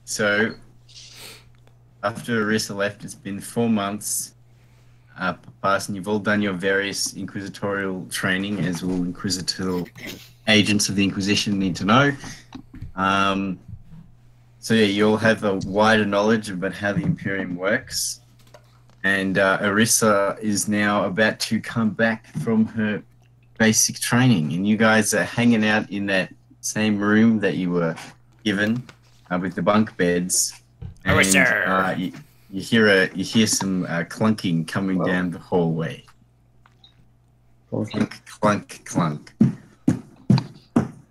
So after Arissa left, it's been 4 months past, and you've all done your various inquisitorial training, as all inquisitorial agents of the Inquisition need to know. So yeah, you all have a wider knowledge about how the Imperium works. And Arissa is now about to come back from her basic training, and you guys are hanging out in that same room that you were given with the bunk beds. And you hear some clunking coming down the hallway. Clunk, clunk, clunk.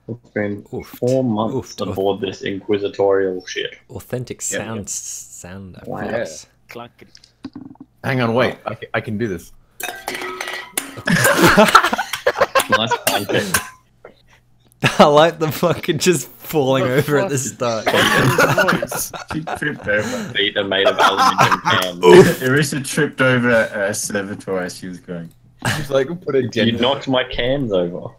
It's been 4 months aboard this inquisitorial ship. Authentic sound effects. Clunking. Hang on, wait. I can do this. Nice blanket. I like the fucking just falling over at the start. She tripped over. Feet are made of aluminium cans. Arissa tripped over a servitor as she was going. Just like put a You knocked my cans over.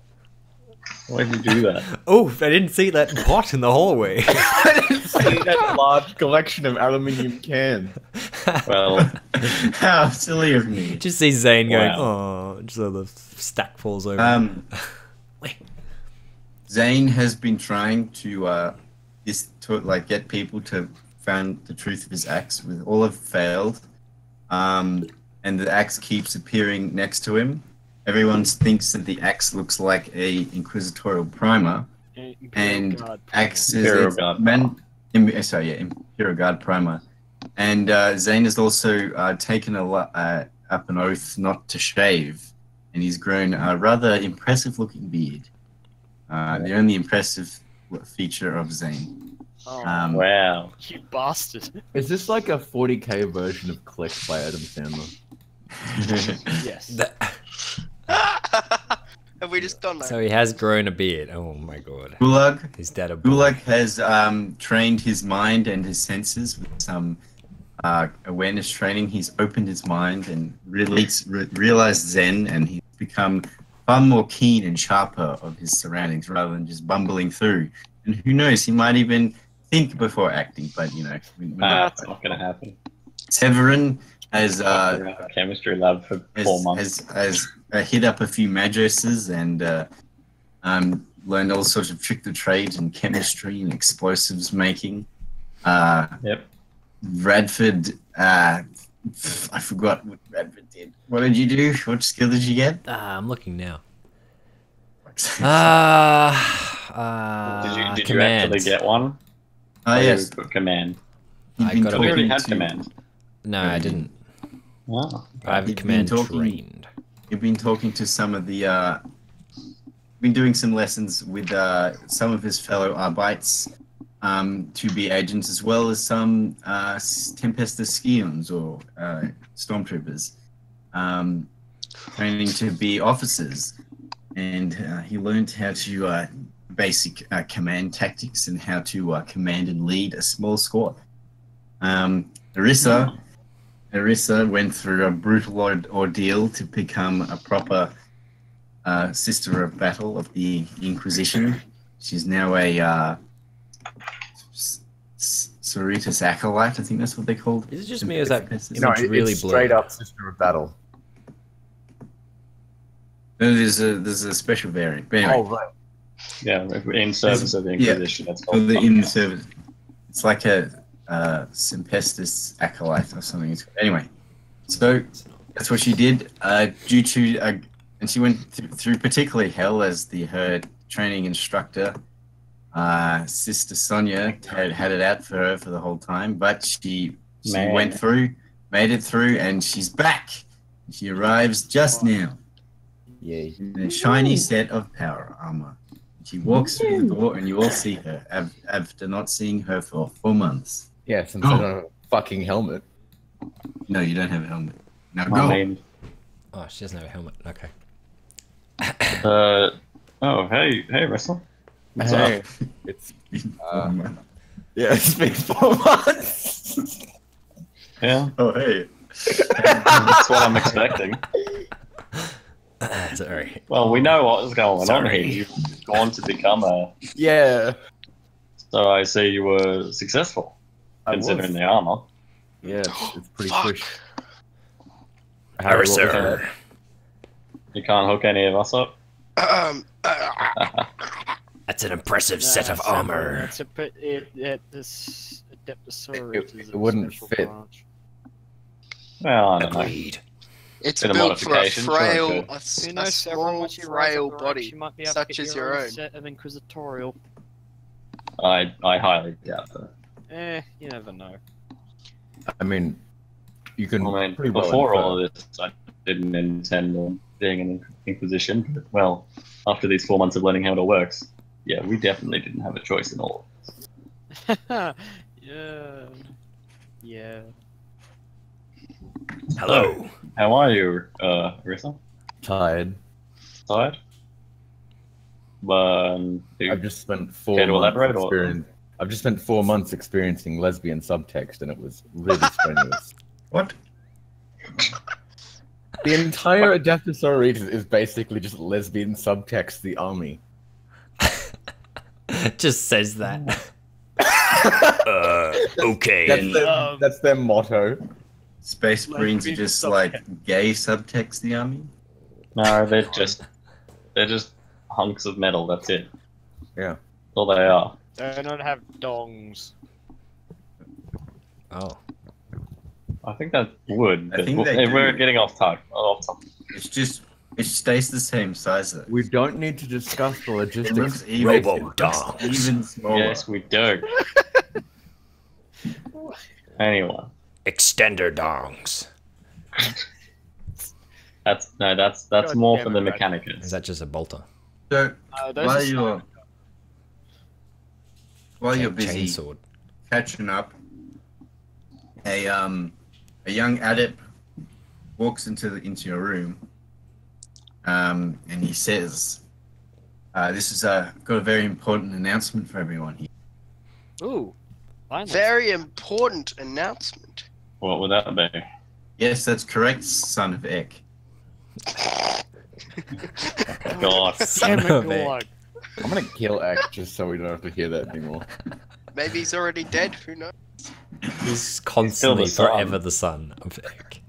Why did you do that? Oh, I didn't see that pot in the hallway. I didn't see that large collection of aluminium cans. Well, How silly of me. Just see Zane going, Wow. oh, just so the stack falls over. Zane has been trying to get people to find the truth of his axe. With all have failed, and the axe keeps appearing next to him. Everyone thinks that the axe looks like a inquisitorial primer, and axe is Imperial Guard primer. And Zane has also taken up an oath not to shave, and he's grown a rather impressive-looking beard. The only impressive feature of Zane. Oh, wow. you bastard. Is this like a 40k version of Click by Adam Sandler? Yes. Have we just done that? So he has grown a beard. Oh my god. Gulag, His dad a boy. Gulag has trained his mind and his senses with some awareness training. He's opened his mind and realized Zen, and he's become far more keen and sharper of his surroundings rather than just bumbling through. And who knows, he might even think before acting, but you know. That's not going to happen. Severin has chemistry lab for 4 months. has hit up a few magoses and learned all sorts of trick the trades in chemistry and explosives making. Yep. Radford, I forgot what Radford did. What did you do? What skill did you get? I'm looking now. Did you actually get one? Oh, yes. Command. I got a You already bit. had command. No, I didn't. Oh. I have You've command been talking- trained. You've been talking to some of the, been doing some lessons with some of his fellow Arbites to be agents, as well as some Tempestus Scions or Stormtroopers, training to be officers. And he learned how to basic command tactics and how to command and lead a small squad. Arissa went through a brutal ordeal to become a proper sister of battle of the Inquisition. She's now a Cerritus acolyte, I think that's what they called. Is it just me or is that No, it's really it's blurry? straight up Sister of Battle. No, there's a special variant. But anyway, Oh, right. Yeah, in service of the Inquisition. That's so called. the in service. It's like a Sempestus acolyte or something. Anyway, so that's what she did. Due to and she went through particularly hell as her training instructor. Sister Sonia had it out for her for the whole time, but she went through, made it through, and she's back. She arrives just now. Yay. In a shiny set of power armor. She walks through the door, and you all see her after not seeing her for 4 months. Yeah, since I don't have a fucking helmet. No, you don't have a helmet. Now I go. mean, Oh, she doesn't have a helmet. Okay. hey, Russell. What's Hey, up? it's Oh, yeah, it's been 4 months. Yeah, hey. that's what I'm expecting. Sorry. Well, we know what is going on Sorry. here. You've gone to become a. Yeah. So I see you were successful. considering the armor. Yeah, it's pretty Fuck. fresh. Harry, what was sir. that? You can't hook any of us up. That's an impressive set of armor. It's a bit. This Adeptosaurus is It wouldn't special fit. branch. Well, I don't know. Agreed. It's Bit of built for a modification, sure, frail, good. Who a knows, Severin, small, once you rise frail up the ranks, body, you might be able to such get as your your own own. set of Inquisitorial. I highly doubt that. You never know. I mean, you can I mean, pretty well before infer. all of this, I didn't intend on being an Inquisition. But, well, after these 4 months of learning how it all works, yeah, we definitely didn't have a choice in all of this. Yeah. Hello. How are you, Rissa? Tired. Tired? I've just spent 4 Care to months elaborate, or- experience. I've just spent 4 months experiencing lesbian subtext, and it was really strenuous. What? The entire Adeptosaurus is basically just lesbian subtext. The army. Just says that. Okay. That's their motto. Space Marines are just like gay subtext the army? No, they're just hunks of metal. That's it. Yeah. That's all they are. They don't have dongs. Oh. I think that would. I But think they we're do. getting off topic. It's just, it stays the same size though. We don't need to discuss the It logistics. looks even, Robo it looks dogs. even smaller. Yes, we do. Anyway, Extender dongs. that's God more damn for it, the Brad. mechanicus. Is that just a bolter? So, Those while are you're, while you're busy Chainsword. catching up, a young adept walks into your room, and he says, "This is got a very important announcement for everyone here." Ooh. Finally. Very important announcement. What would that be? Yes, that's correct, son of Ek. God. Son Damn of it, a- God. I'm gonna kill Act just so we don't have to hear that anymore. Maybe he's already dead. Who knows? He's constantly son. forever the son of Ek.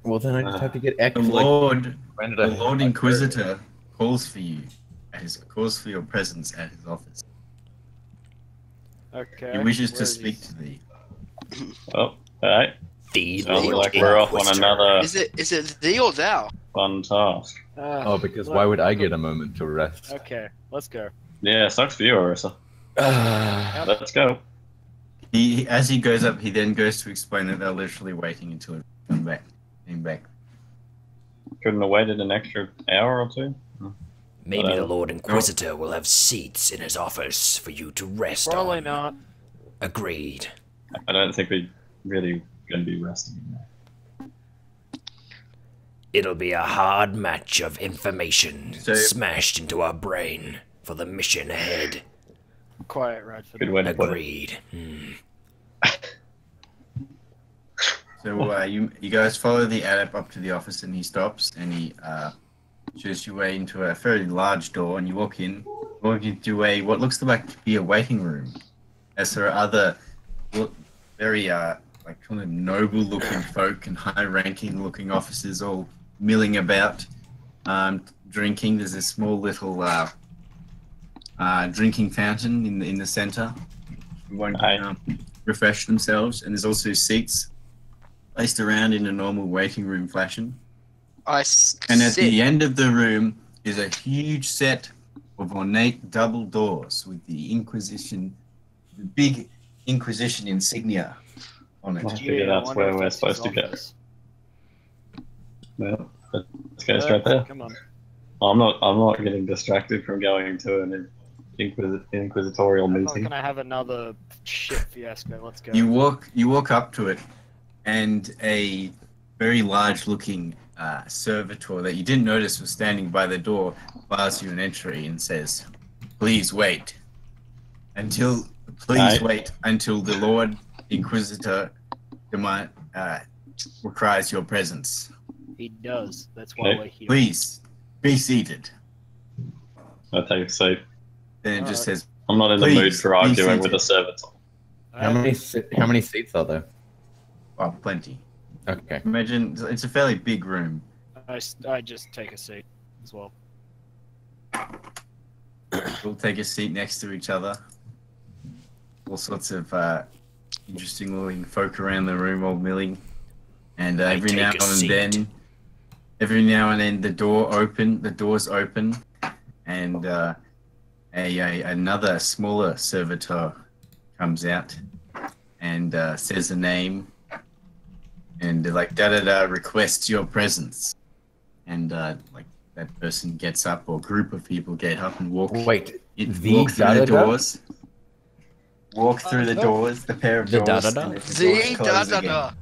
Well, then I just have to get Act. The like, Lord, branded the a- Lord Inquisitor calls for you. Calls for your presence at his office. Okay. He wishes to where is speak he? to thee. Oh, alright. The Sounds Lord like we're off on Inquisitor. another Is it thee or thou? fun task. Oh, because why would I get a moment to rest? Okay, let's go. Yeah, sucks for you, Orisa. Let's go. As he goes up, he then goes to explain that they're literally waiting until he comes back. Came back. Couldn't have waited an extra hour or two. Maybe Whatever. the Lord Inquisitor will have seats in his office for you to rest Probably on. not. Agreed. I don't think we really going to be resting in there. It'll be a hard match of information So- smashed into our brain for the mission ahead. Quiet, Radford. Good way to put it. Agreed. So you guys follow the adept up to the office, and he stops and he shows you way into a fairly large door, and you walk into what looks like to be a waiting room, as there are other very like kind of noble looking folk and high ranking looking officers all milling about, drinking. There's a small little drinking fountain in the center. Everyone can refresh themselves, and there's also seats placed around in a normal waiting room fashion. And at the end of the room is a huge set of ornate double doors with the Inquisition, the big Inquisition insignia on it. I figure that's where we're supposed to go. Well, let's go straight there. Come on. I'm not getting distracted from going to an inquisitorial I'm not meeting. gonna have another shit fiasco. Let's go. You walk up to it, and a very large-looking servitor that you didn't notice was standing by the door bars you an entry and says, "Please wait until the Lord Inquisitor requires your presence. He does. That's why we're here. Please be seated." I take a seat. Then it just says, I'm not in the mood Please, for be arguing with seated. a servitor. How many seats are there? Well, plenty. Okay. Imagine it's a fairly big room. I just take a seat as well. We'll take a seat next to each other. All sorts of interesting looking folk around the room all milling. And every now and then the doors open and another smaller servitor comes out and says a name and like requests your presence. And like that person gets up, or group of people get up and walk. Wait, walk through the doors. Walk through the doors. The pair of The doors. da-da-da? And the doors close again.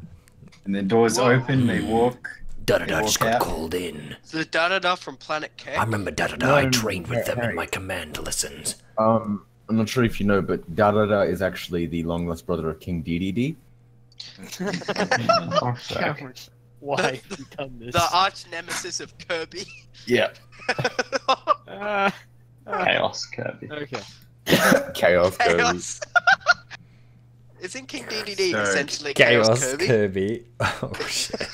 And the doors open. They walk. Da-da-da just got out. called in. The da-da-da from Planet K. I remember Da-da-da. No, I trained with them Harry. in my command lessons. I'm not sure if you know, but Darada is actually the long lost brother of King DDD. Cameron, why have you done this? The arch nemesis of Kirby. Yeah. Chaos Kirby. Okay. Chaos Kirby. Chaos. Isn't King DDD So, essentially Chaos Kirby? Oh shit.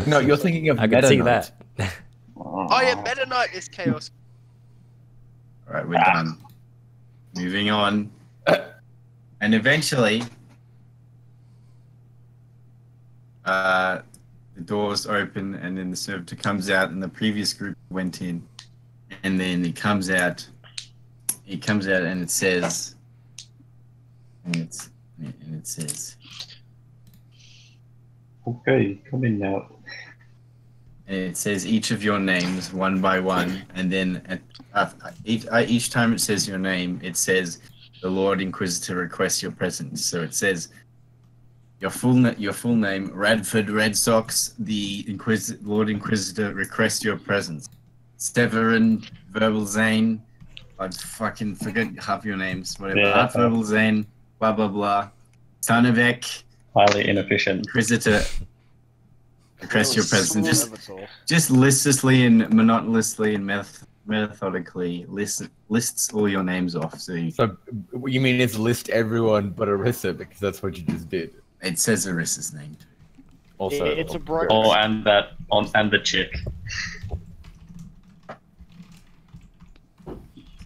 No, you're thinking of I can Meta see Knight. that. Oh yeah, Meta Knight is Chaos. All right, we're done. Moving on. And eventually, the doors open, and then the servitor comes out, and the previous group went in, and then he comes out, and it says, and it says, Okay, come in now. and it says each of your names one by one, and then each time it says your name, it says the Lord Inquisitor requests your presence. So it says your full name, Radford Red Sox, the Lord Inquisitor requests your presence. Severin Verbal Zane, I fucking forget half your names, whatever. Yeah. Art Verbal Zane, blah blah blah. Sanavek, Highly inefficient. Inquisitor request your presence. Servitor. Just listlessly and monotonously and methodically lists all your names off. So So you mean it's list everyone but Arissa, because that's what you just did. it says Arissa's name. Also, It's a broken. Oh, and the chick.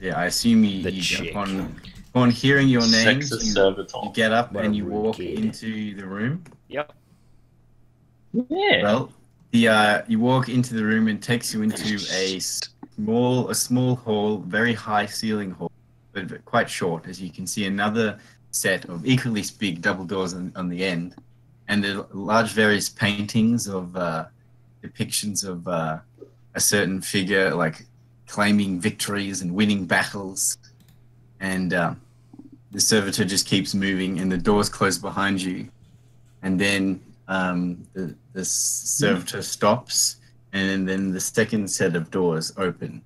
Yeah, I assume you chick. upon hearing your name, Sexist you servitor. get up What and a you rude walk kid. into the room. Yep. Yeah. Well, you walk into the room and it takes you into a small hall, very high ceiling hall, but quite short, as you can see another set of equally big double doors on the end, and the large various paintings of depictions of a certain figure, like claiming victories and winning battles, and the servitor just keeps moving, and the doors close behind you, and then the servitor stops, and then the second set of doors open,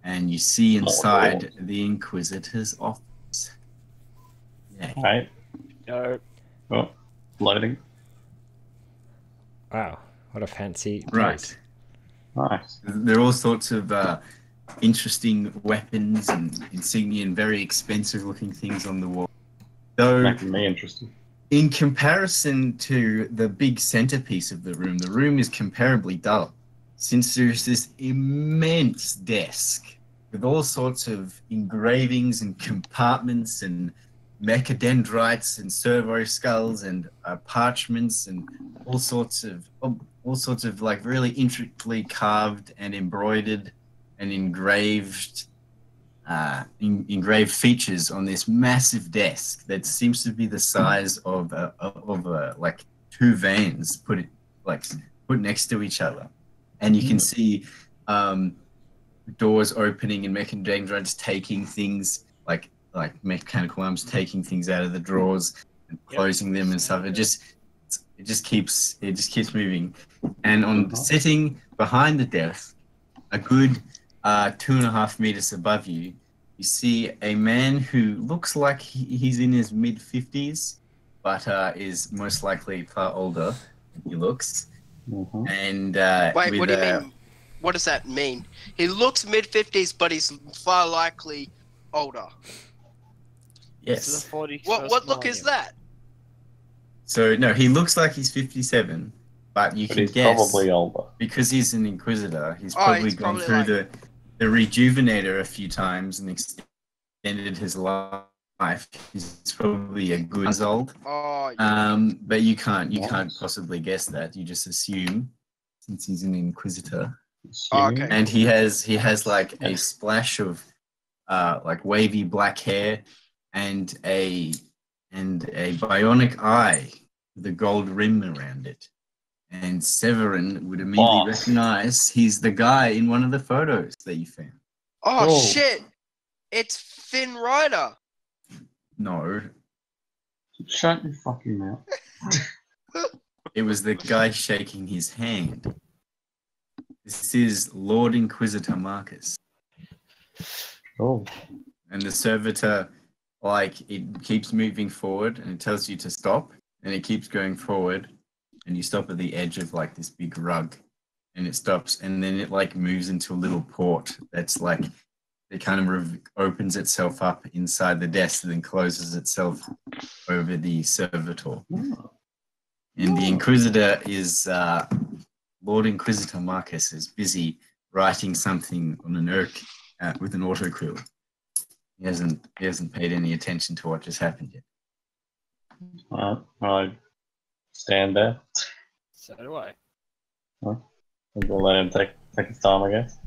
and you see inside the Inquisitor's office. Yeah. Alright. No. Oh, loading. Wow, what a fancy place. Right. Nice. There are all sorts of interesting weapons and insignia and very expensive looking things on the wall. Though, Making me interested. in comparison to the big centerpiece of the room is comparably dull, since there's this immense desk with all sorts of engravings and compartments and mechadendrites and servo skulls and parchments and all sorts of like really intricately carved and embroidered and engraved features on this massive desk that seems to be the size of like two vans put next to each other, and you can see doors opening and mechadendrites taking things like mechanical arms taking things out of the drawers and closing them and stuff. It just keeps moving, and on sitting behind the desk, a good 2.5 meters above you, you see a man who looks like he's in his mid-50s, but is most likely far older than he looks. Mm-hmm. And Wait, with what do you mean? What does that mean? He looks mid-50s, but he's far likely older. This is Yes. the 41st What look is millennium. that? So no, he looks like he's 57, but you But can he's guess probably older. because he's an Inquisitor. He's Oh, probably he's gone probably through the Rejuvenator a few times and extended his life. He's probably a good years old. Oh, yeah. But you can't possibly guess that. You just assume since he's an Inquisitor. Oh, okay. And he has like a splash of like wavy black hair and a bionic eye with a gold rim around it. And Severin would immediately recognize he's the guy in one of the photos that you found. Oh, Whoa. shit. It's Finn Rider. No, Shut your fucking mouth. it was the guy shaking his hand. This is Lord Inquisitor Marcus. Oh. And the servitor, like, it keeps moving forward and it tells you to stop, and it keeps going forward, and you stop at the edge of like this big rug, and it stops, and then it like moves into a little port that's like it kind of opens itself up inside the desk and then closes itself over the servitor. And the Inquisitor is Lord Inquisitor Marcus is busy writing something on an Urk with an autocrill. He hasn't paid any attention to what just happened yet. I stand there. So do I. We'll let him take his time, I guess.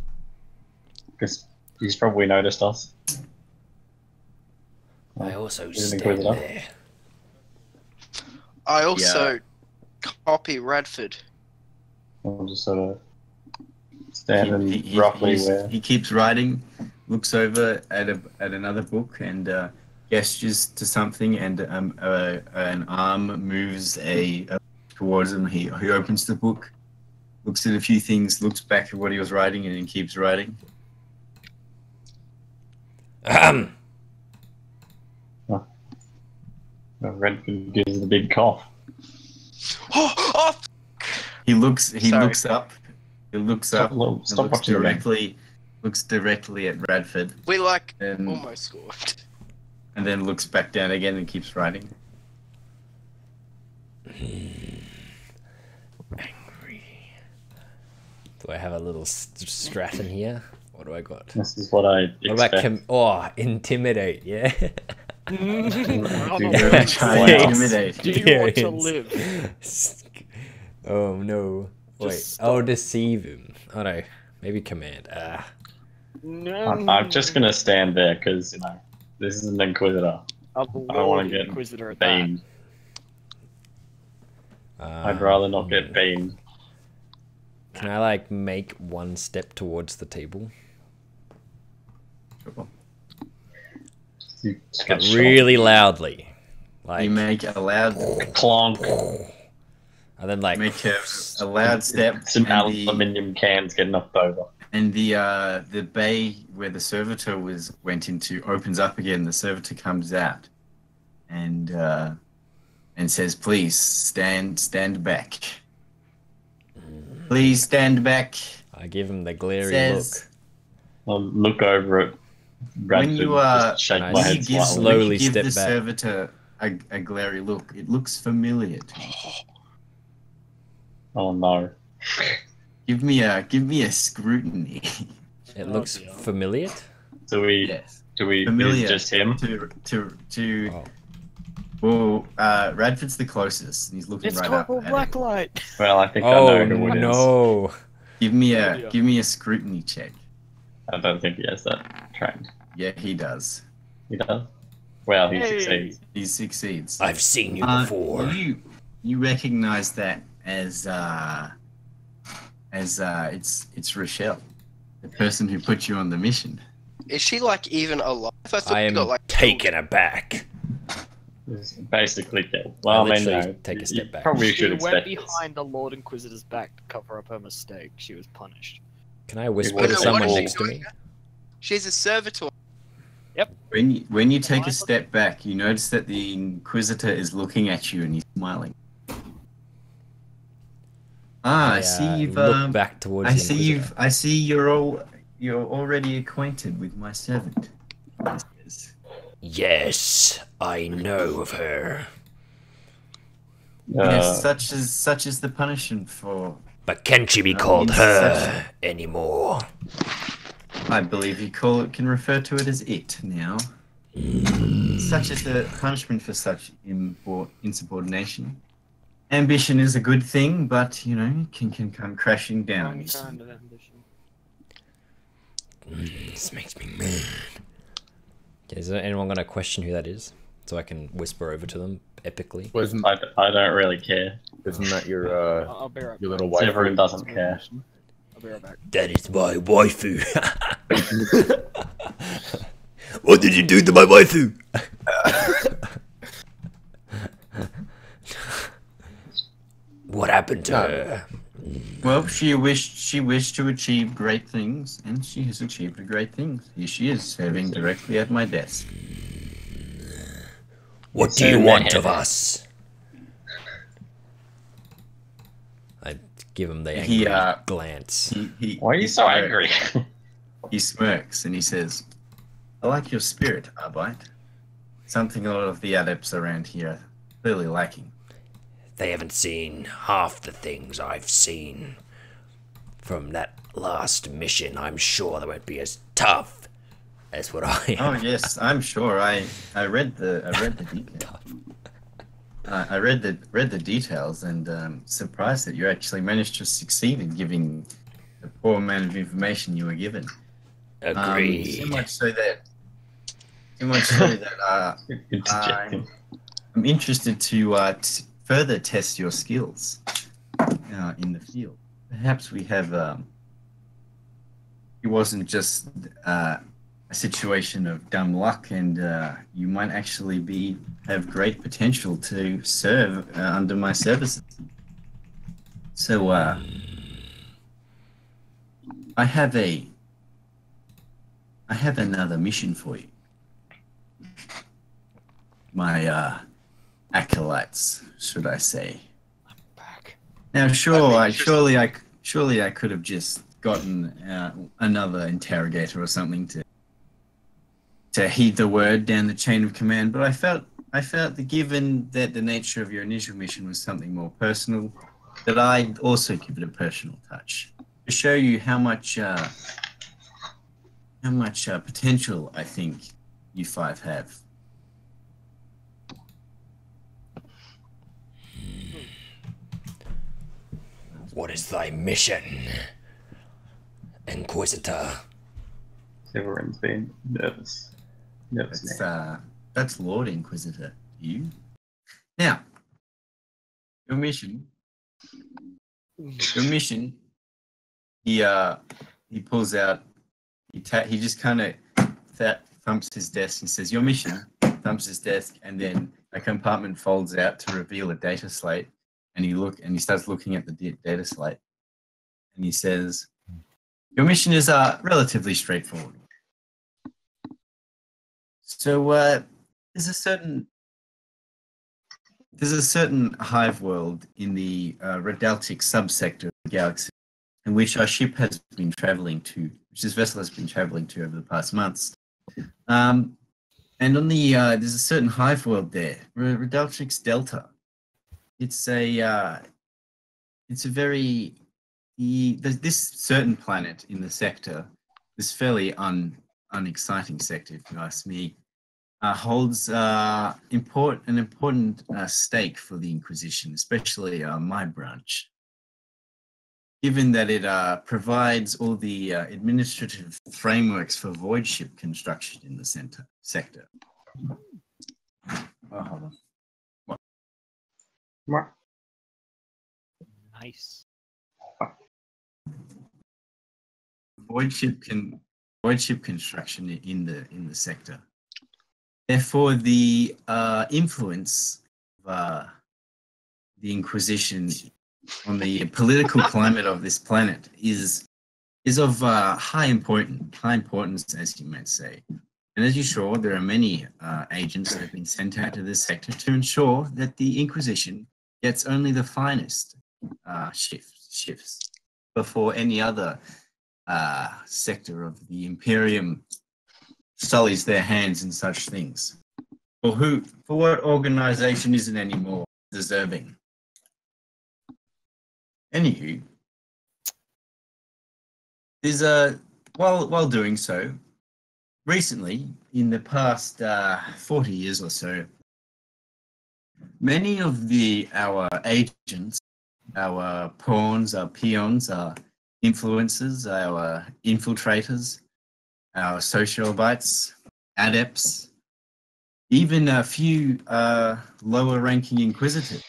Because he's probably noticed us. I also He's an stand Inquisitor. there. I also copy Radford. I'll just sort of stand roughly where. He keeps writing, looks over at another book and gestures to something, and an arm moves towards him. He opens the book, looks at a few things, looks back at what he was writing, and then keeps writing. Redford gives the big cough. Oh, He looks Sorry. up. He looks up. And Stop looks watching directly at Radford, we like and almost scored. and then looks back down again and keeps writing. Angry. Do I have a little strat in here? What do I got? This is what I What expect. about intimidate? Yeah. Do Really try to intimidate. you want to Experience. live? Oh no. Wait, Just I'll stop. deceive him. Oh no. Maybe command. No. I'm just gonna stand there because this is an Inquisitor. I I don't want to get Inquisitor at that. beamed. I'd rather not get beamed. Can I like make one step towards the table? You just But get shot. really loudly. Like You make a loud Clonk. and then like make a loud step, Some and aluminium cans get knocked over. the bay where the servitor went into opens up again. The servitor comes out and says, "Please stand back. Please stand back." I give him the glary Says, look. I'll look over at Bradford, When you, just shake when my you head give, slightly. slowly when you give step the back. servitor a glary look, it looks familiar to me. Oh no. Give me a scrutiny. It Oh, looks dear. familiar. Do we? Yes. Do we? Familiar Is it just him? to Oh. well, Radford's the closest, and he's looking It's right Corporal up at it. Blacklight. Well, I think I Oh know who it is. no. Give me Oh, dear. a scrutiny check. I don't think he has that trained. Yeah, he does. He does. Well, he Hey. succeeds. He succeeds. I've seen you before. You recognize that as it's Rochelle, the person who put you on the mission. Is she like even alive? I thought I we am got like Taken aback. He's basically killed. Well, I mean, literally no. take a you step back. Probably She should went expect this. behind the Lord Inquisitor's back to cover up her mistake. She was punished. Can I whisper What to is someone she next to doing? me? She's a servitor. When you take a step back, you notice that the Inquisitor is looking at you and he's smiling. I see you've look back towards I the see Inquisitor. I see you're already acquainted with my servant. He says. Yes, I know of her. Yes, such is the punishment for. But can she be called in her anymore? I believe you can refer to it as it now. Such is the punishment for such insubordination. Ambition is a good thing, but you know, can come crashing down. Wrong you see. kind of ambition. This makes me mad. Okay, is there anyone gonna question who that is, so I can whisper over to them epically? Wasn't I don't really care. isn't that your I'll be right your back. little wife? Severin doesn't care. I'll be right back. That is my waifu. What did you do to my waifu? What happened to her? Well, she wished to achieve great things, and she has achieved great things. Here she is, serving directly at my desk. What do you want of us? I give him the He, angry glance. Why are you so angry? He smirks and he says, "I like your spirit, Arbite. Something a lot of the adepts around here are clearly lacking." They haven't seen half the things I've seen from that last mission. I'm sure they won't be as tough as what I am. Oh yes, I'm sure. I read the details. I read the details and surprised that you actually managed to succeed in giving the poor amount of information you were given. Agreed. So much so that Interjecting. I'm interested to further test your skills in the field. Perhaps we have. It wasn't just a situation of dumb luck, and you might actually have great potential to serve under my services. So I have another mission for you. My acolytes, should I say? Back. Now, interested. surely I could have just gotten another interrogator or something to heed the word down the chain of command, but I felt that given that the nature of your initial mission was something more personal, that I'd also give it a personal touch to show you how much potential I think you five have. What is thy mission, Inquisitor? Severin's been nervous. Nervous man. That's Lord Inquisitor. You now. Your mission. He pulls out. He just kind of thumps his desk and says, "Your mission." Thumps his desk, and then a compartment folds out to reveal a data slate. And he starts looking at the data slate, and he says, "Your mission is relatively straightforward. So there's a certain hive world in the Redaltic subsector of the galaxy, in which our ship has been traveling to, which this vessel has been traveling to over the past months. And on the there's a certain hive world there, Redaltrix Delta. It's a very this certain planet in the sector, this fairly unexciting sector, if you ask me, holds an important stake for the Inquisition, especially my branch, given that it provides all the administrative frameworks for void ship construction in the sector. Oh, hold on. Nice. Void ship construction in the sector. Therefore, the influence of the Inquisition on the political climate of this planet is of high importance, as you might say. And as you saw, there are many agents that have been sent out to this sector to ensure that the Inquisition gets only the finest shifts before any other sector of the Imperium sullies their hands in such things. For what organization isn't any more deserving? Anywho, there's while doing so, recently, in the past 40 years or so, many of our agents, our pawns, our peons, our influencers, our infiltrators, our sociobites, adepts, even a few lower-ranking inquisitors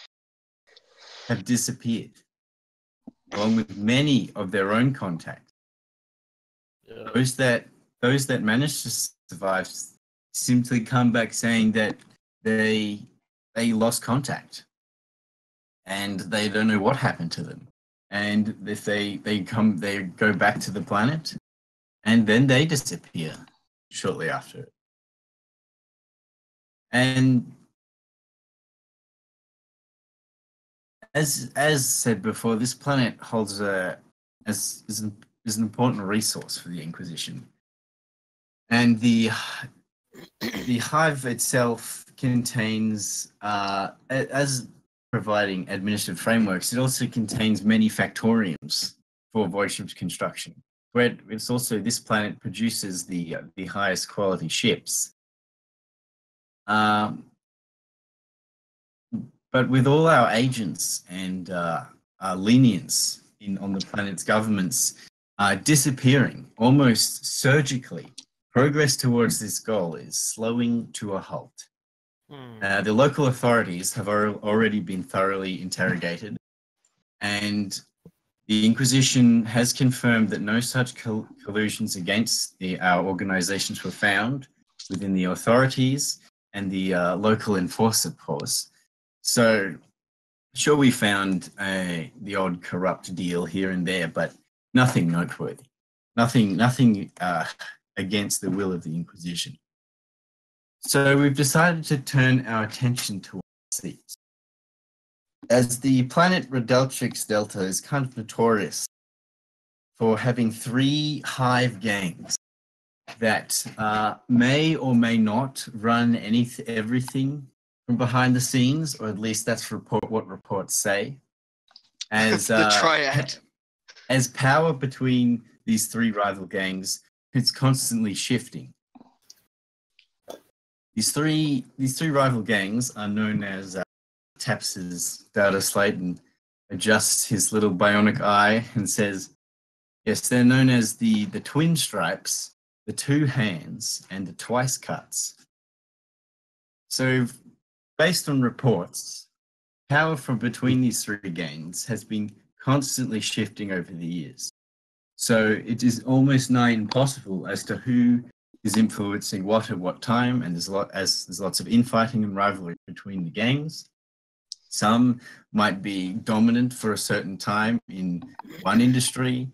have disappeared, along with many of their own contacts. Yeah. Those that managed to survive simply come back saying that they lost contact and they don't know what happened to them. And if they go back to the planet, and then they disappear shortly after. And as said before, this planet holds is an important resource for the Inquisition. And the hive itself contains, as providing administrative frameworks, it also contains many factoriums for void ships construction. Where it's also, this planet produces the highest quality ships. But with all our agents and our lenience on the planet's governments disappearing almost surgically, progress towards this goal is slowing to a halt. The local authorities have already been thoroughly interrogated, and the Inquisition has confirmed that no such collusions against our organizations were found within the authorities and the local enforcer force. So, sure, we found the odd corrupt deal here and there, but nothing noteworthy. Nothing against the will of the Inquisition. So we've decided to turn our attention towards these. As the planet Redeltrix Delta is kind of notorious for having 3 hive gangs that may or may not run everything from behind the scenes, or at least that's what reports say. As The triad. As power between these 3 rival gangs, it's constantly shifting. These three rival gangs are known as taps his data slate and adjusts his little bionic eye and says, yes, they're known as the twin stripes, the 2 hands, and the twice cuts. So, based on reports, power from between these 3 gangs has been constantly shifting over the years. So it is almost nigh impossible as to who is influencing what at what time, and there's lots of infighting and rivalry between the gangs. Some might be dominant for a certain time in one industry,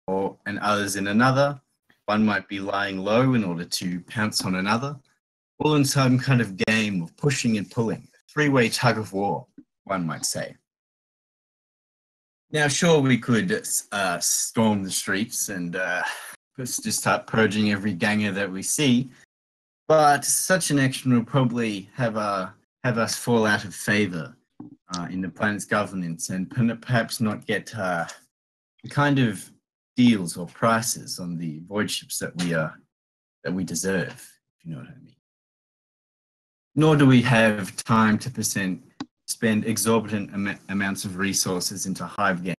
and others in another. One might be lying low in order to pounce on another, all in some kind of game of pushing and pulling, a 3-way tug of war, one might say. Now, sure, we could storm the streets and just start purging every ganger that we see, but such an action will probably have us fall out of favor in the planet's governance, and perhaps not get the kind of deals or prices on the void ships that we deserve, if you know what I mean. Nor do we have time to spend exorbitant amounts of resources into hive games.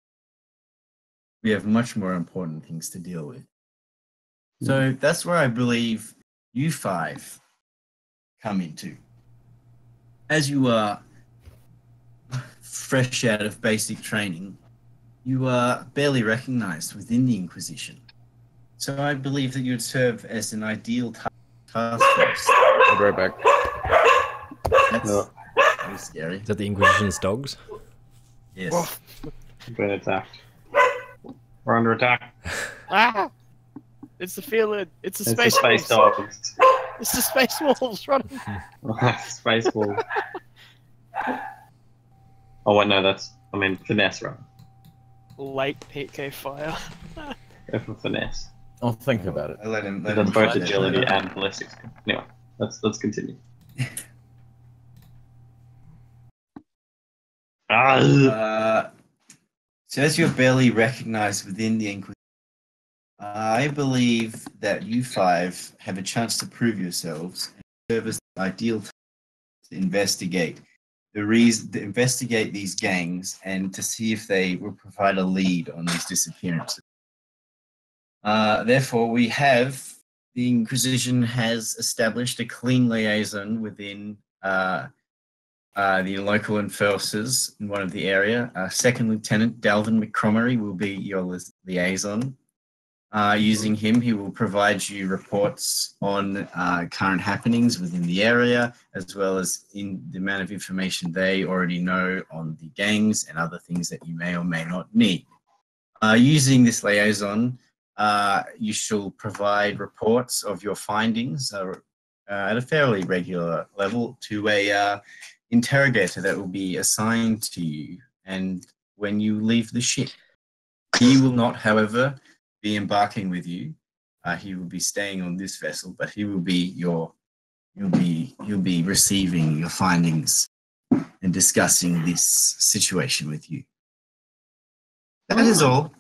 We have much more important things to deal with. So that's where I believe you 5 come into. As you are fresh out of basic training, you are barely recognized within the Inquisition. So I believe that you would serve as an ideal task force. I'll be right back. That's very scary. Is that the Inquisition's dogs? Yes. We've been attacked. We're under attack. Ah! It's the feeling. It's the It's space the wolves. space dogs. It's the space wolves running. Space wolf. Oh wait, no, I mean finesse, right? Light PK fire. Go for finesse. I'll think about it. I let him. That's Let him both find it. agility and ballistics. Anyway, let's continue. So as you're barely recognized within the Inquisition, I believe that you five have a chance to prove yourselves and serve as the ideal time to investigate investigate these gangs and to see if they will provide a lead on these disappearances. Therefore, the Inquisition has established a clean liaison within the local enforcers in one of the area. Second Lieutenant Dalvin McCromery will be your liaison. Using him, he will provide you reports on current happenings within the area, as well as in the amount of information they already know on the gangs and other things that you may or may not need. Using this liaison, you shall provide reports of your findings at a fairly regular level to a interrogator that will be assigned to you. And when you leave the ship, he will not, however, be embarking with you. He will be staying on this vessel, but he will be you'll be receiving your findings and discussing this situation with you. That is all.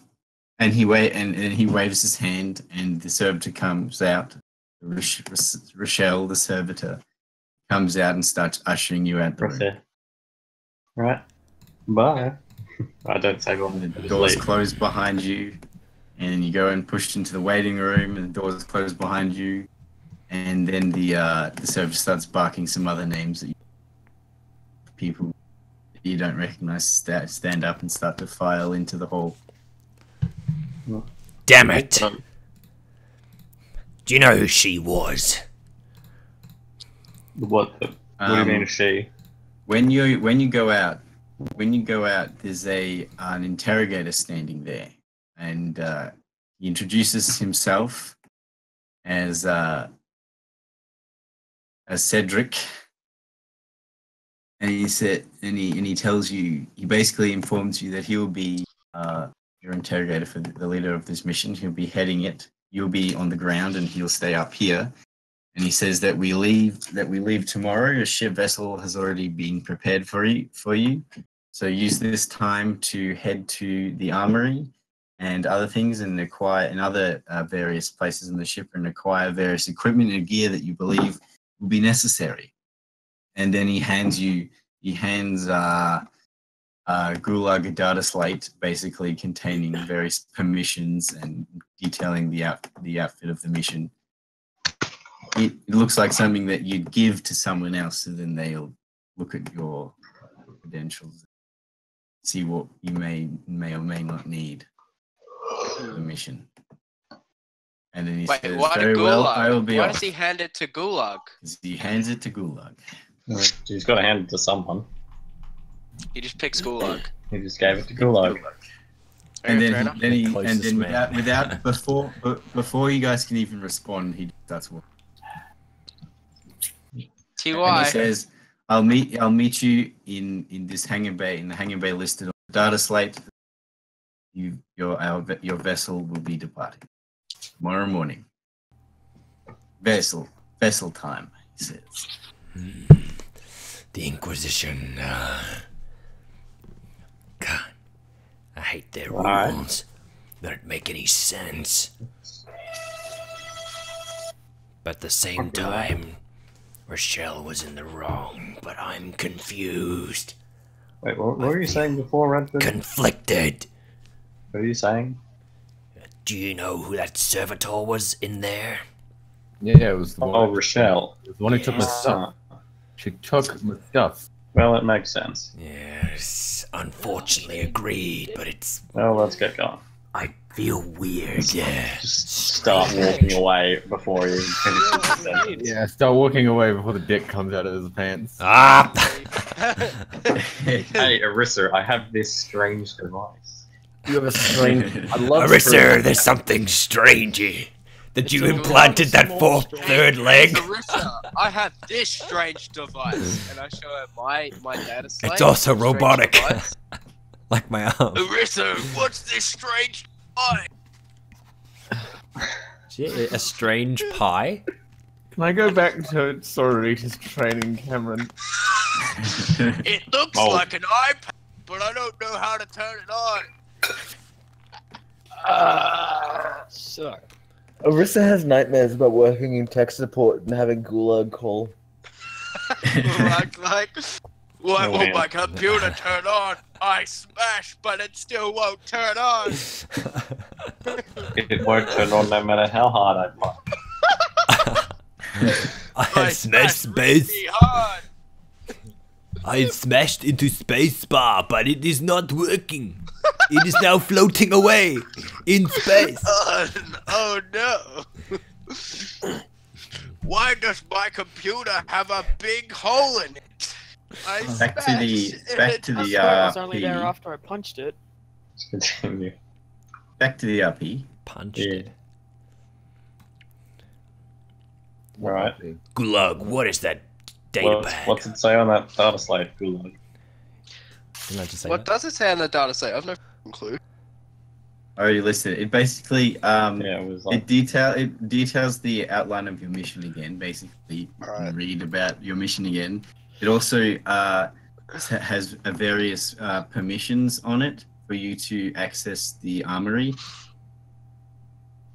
And he waves his hand, and the servitor comes out. Rochelle, the servitor, comes out and starts ushering you out the room. Right. Bye. I don't say one. The doors close behind you, and you go and push into the waiting room, and the doors close behind you, and then the servitor starts barking some other names that people you don't recognize stand up and start to file into the hall. Damn it! Do you know who she was? What do you mean, she? When you go out, there's an interrogator standing there, and he introduces himself as Cedric, and he tells you, he basically informs you that he will be your interrogator for the leader of this mission. He'll be heading it. You'll be on the ground, and he'll stay up here. And he says that we leave tomorrow. A ship vessel has already been prepared for you. So use this time to head to the armory and other things, and acquire in other various places in the ship, and acquire various equipment and gear that you believe will be necessary. And then he hands Gulag a data slate, basically containing various permissions and detailing the outfit of the mission. It looks like something that you'd give to someone else, so then they'll look at your credentials, see what you may or may not need for the mission. And then he says, why very Gulag? well, I will be Why off. does he hand it to Gulag? He hands it to Gulag. He's got to hand it to someone. He just picks Gulag. He just gave it to Gulag. And Fair then before you guys can even respond, he starts walking. And he says, I'll meet you in this hangar bay, in the hangar bay listed on the data slate. Your vessel will be departing tomorrow morning. Vessel time, he says. The Inquisition. God, I hate their rules. They don't make any sense. But at the same time, Rochelle was in the wrong, but I'm confused. Wait, what were you saying before, Redford? Conflicted. What are you saying? Do you know who that servitor was in there? Yeah, it was the one. Oh, Rochelle. It was the one who took my stuff. She took my stuff. Well, it makes sense. Yes, unfortunately agreed, but it's... Well, let's get going. I feel weird, yeah. Just start walking away before you finish the sentence. Yeah, start walking away before the dick comes out of his pants. Ah! Hey, Arissa, I have this strange device. You have a strange... I love Arissa, there's something strangey. That you implanted that third leg? Arissa, I have this strange device. And I show her my data slate. It's also robotic. Like my arm. Arissa, what's this strange device? A strange pie? Can I go back to Sororita's training, Cameron? It looks like an iPad, but I don't know how to turn it on. So, Arissa has nightmares about working in tech support and having Gulag call. like, why won't my computer turn on? I smash, but it still won't turn on. It won't turn on no matter how hard I try. I smashed space. Really hard. I smashed into spacebar, but it is not working. It is now floating away in space. Oh no! Why does my computer have a big hole in it? Back to the it was only there RP. after I punched it. Continue. Back to the RP. Punched Yeah. it. Right. Gulag, what is that data pad? What's it say on that data slate? Gulag. Didn't I just say What that? does it say on the data set? I've no clue. I already listed it. It basically Yeah, it was like it details the outline of your mission again. Basically, you Alright. can read about your mission again. It also has various permissions on it for you to access the armory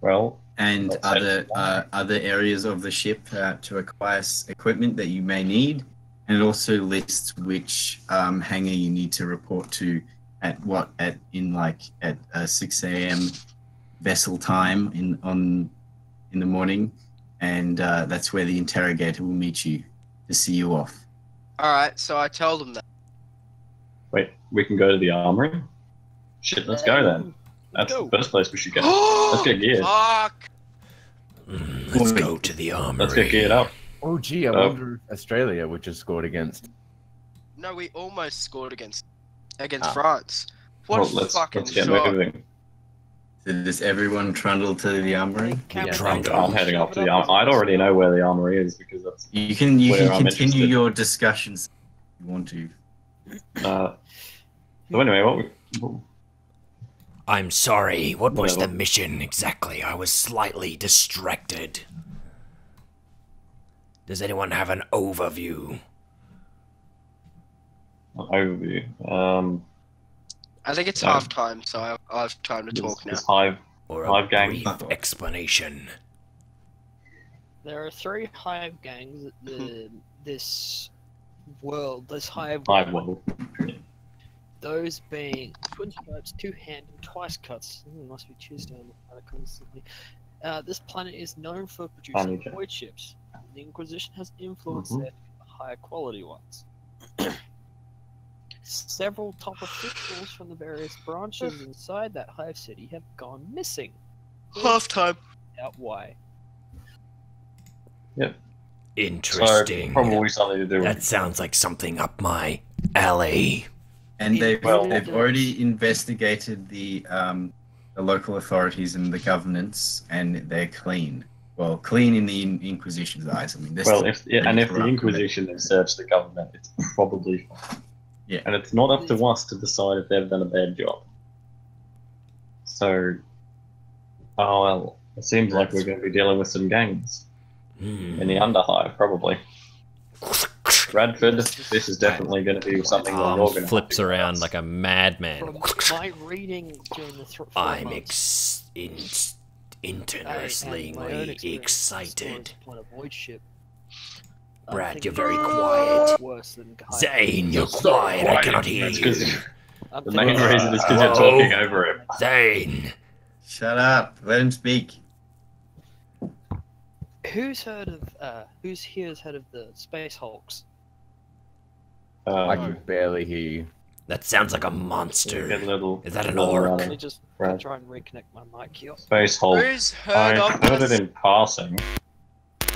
well. and That's other areas of the ship to acquire equipment that you may need. And it also lists which hangar you need to report to at 6 a.m. vessel time in the morning, and that's where the interrogator will meet you to see you off. Alright, so I told them that. Wait, we can go to the armory? Shit, let's go then. That's Go. the first place we should go. Let's get geared. Fuck! Let's go to the armory. Let's get geared up. Oh, gee, I wonder if Australia would just scored against. No, we almost scored against Ah. France. What Well, a let's fucking get shot. moving. So does everyone trundle to the armory? I'm heading off to the armory. I'd already know where the armory is because that's. You can Where I'm continue interested. your discussions if you want to. So anyway, what I'm sorry, what was the Whatever. mission exactly? I was slightly distracted. Does anyone have an overview? overview. I think it's No. half time, so I'll have time to talk now. It's Hive. Or a Hive gang. brief explanation? There are 3 hive gangs at this world, this hive Hive world. world. Those being Twin Stripes, Two Hand, and Twice Cuts. Must be Tuesday on the planet constantly. This planet is known for producing Funny, void ships. The Inquisition has influenced Mhm. their higher quality ones. Several top officials from the various branches inside that hive city have gone missing. Half time. Out why? Interesting. So, probably something to do That with sounds like something up my alley. And they've Well- already investigated the local authorities and the governance, and they're clean. Well, clean in the Inquisition's eyes. I mean, Well, if pretty the corrupt. Inquisition has searched the government, it's probably fine. Yeah. And it's not up to us to decide if they've done a bad job. So, oh well, it seems like we're going to be dealing with some gangs in the Underhive, probably. Bradford, this is definitely going to be something that Arm you're going to flips around like a madman. From my reading during the 4 I'm months, internationally and my own experience with excited. on a void ship, I Brad, think you're it's very quiet. Worse than hive. Zane, you're quiet. I cannot hear That's 'cause you. I'm the main thinking- reason is because you're Whoa. talking over him. Zane. Shut up. Let him speak. Who's here's heard of the Space Hulks? I could barely hear you. That sounds like a Get a monster. little, Is that an little, orc? Let me just Right. try and reconnect my mic here. Space Hulk. Who's I heard of heard it this? in passing.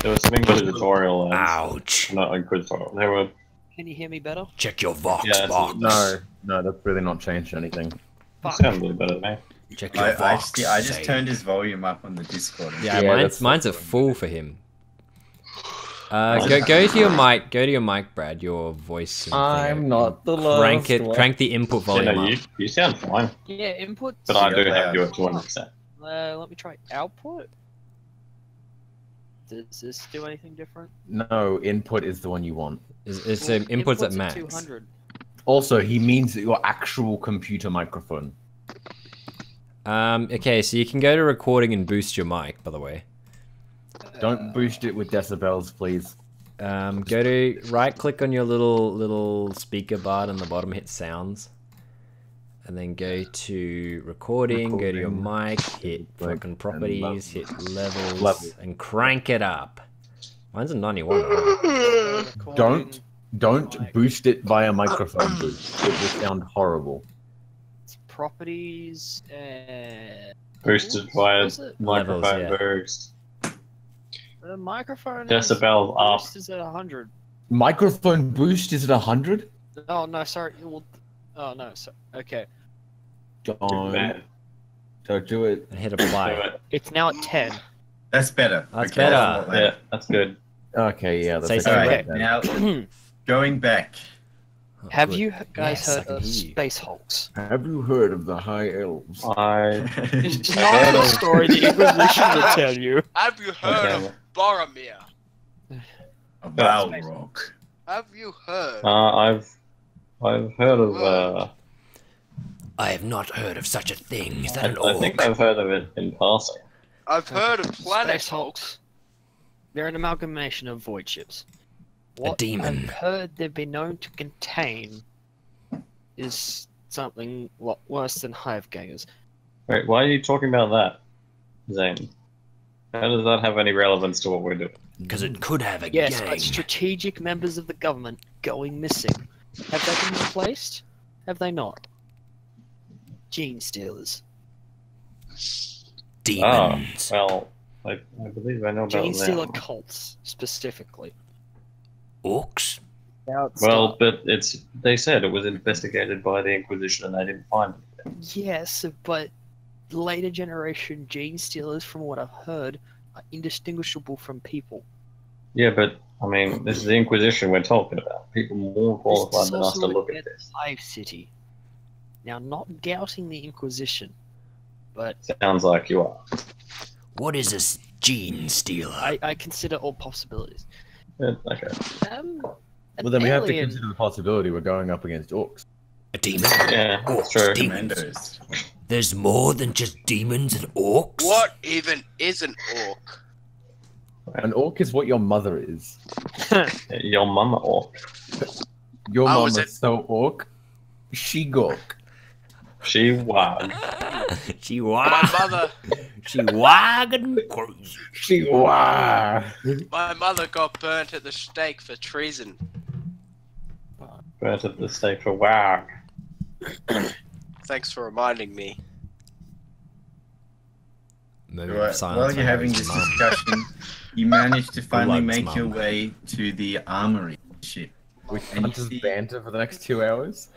There was some inquisitorial Ouch. not inquisitorial. There were Can you hear me better? Check your Vox Yeah, box. No, that's really not changed anything. Fuck. sound a little better to me. Check your I Vox. just Zane. turned his volume up on the Discord. Yeah, Yeah, mine's that's- a full for him. Go to your mic. Go to your mic, Brad. Your voice. and I'm thing. not the Crank last it. one. Crank the input Yeah, volume no, up. you sound fine, Yeah, input. but I Yeah, do they have you are. at 200%. Let me try output. Does this do anything different? No, input is the one you want. It's Well, inputs at input's max. 200. Also, he means your actual computer microphone. Okay, so you can go to recording and boost your mic, by the way. Don't boost it with decibels, please. Go to right click on your little speaker bar on the bottom, hit sounds. And then go to recording, go to your mic, hit fucking properties, hit levels, and crank it up. Mine's a 91. Don't boost it via microphone boost. It will sound horrible. It's properties. Boosted via Was it? microphone Levels, yeah. boost. The microphone Decibel up. boost is at 100. Microphone boost is at 100? Oh no, sorry. Well, oh no, so okay. Don't do it. And hit Do apply. it. It's now at 10. That's better. That's Okay, better. that's a lot Yeah, that's good. Okay, yeah, Say that's something. Alright, okay. now going back. Oh, Have good. you guys Yes, I heard can of hear you. Space Hulks? Have you heard of the High Elves? It's not a story the Inquisition will tell you. Have you heard Okay. of Boromir? A Balrog. Have you heard? I've heard of. I have not heard of such a thing. Is that an I think orc? I've heard of it in passing. I've heard of Planet Space Hulks. They're an amalgamation of void ships. What demon. I've heard they've been known to contain is something a lot worse than hive gangers. Wait, why are you talking about that, Zane? How does that have any relevance to what we're doing? Because it could have a Yes, gang. but strategic members of the government going missing. Have they been replaced? Have they not? Gene stealers. Demons. Well, I believe I know about Gene stealer that. cults, specifically. Orcs? Well, but they said it was investigated by the Inquisition and they didn't find anything. Yes, but later generation gene stealers, from what I've heard, are indistinguishable from people. Yeah, but I mean, this is the Inquisition we're talking about. People more qualified than us to look at this. Hive City. Now, not doubting the Inquisition, but Sounds like you are. What is this gene stealer? I consider all possibilities. Yeah, okay. An Well, then we have to alien- consider the possibility we're going up against orcs. A demon? Yeah, that's Orcs, true. demons. Commandos. There's more than just demons and orcs? What even is an orc? An orc is what your mother is. Your mama orc. Your Oh, mom is is it- so orc. She gork. She won. She My wa. mother, She wagging crazy. She wah. my mother got burnt at the stake for treason. Burnt at the stake for wow. Thanks for reminding me. Moment Right, of silence while for you're having Harry's this mum. discussion, you managed to finally Blood's make your mum. way to the armory ship. We And can't you just see- banter for the next 2 hours.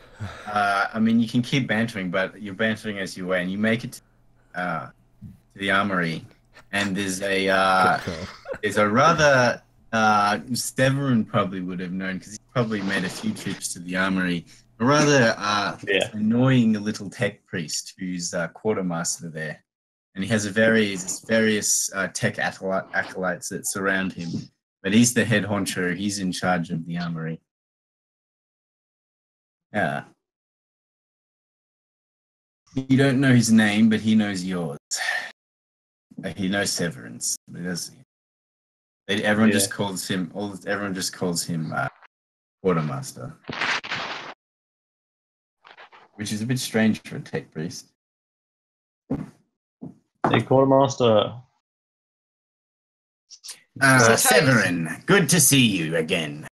I mean, you can keep bantering, but you're bantering as you way, and you make it to the armory, and there's a rather Severin probably would have known because he's probably made a few trips to the armory. A rather Yeah. annoying little tech priest who's quartermaster there, and he has various tech acolytes that surround him. But he's the head honcho. He's in charge of the armory. Yeah. You don't know his name, but he knows yours. He knows Severin's. But everyone Yeah. just calls him. Everyone just calls him quartermaster, which is a bit strange for a tech priest. Hey, Quartermaster. Severin, good to see you again.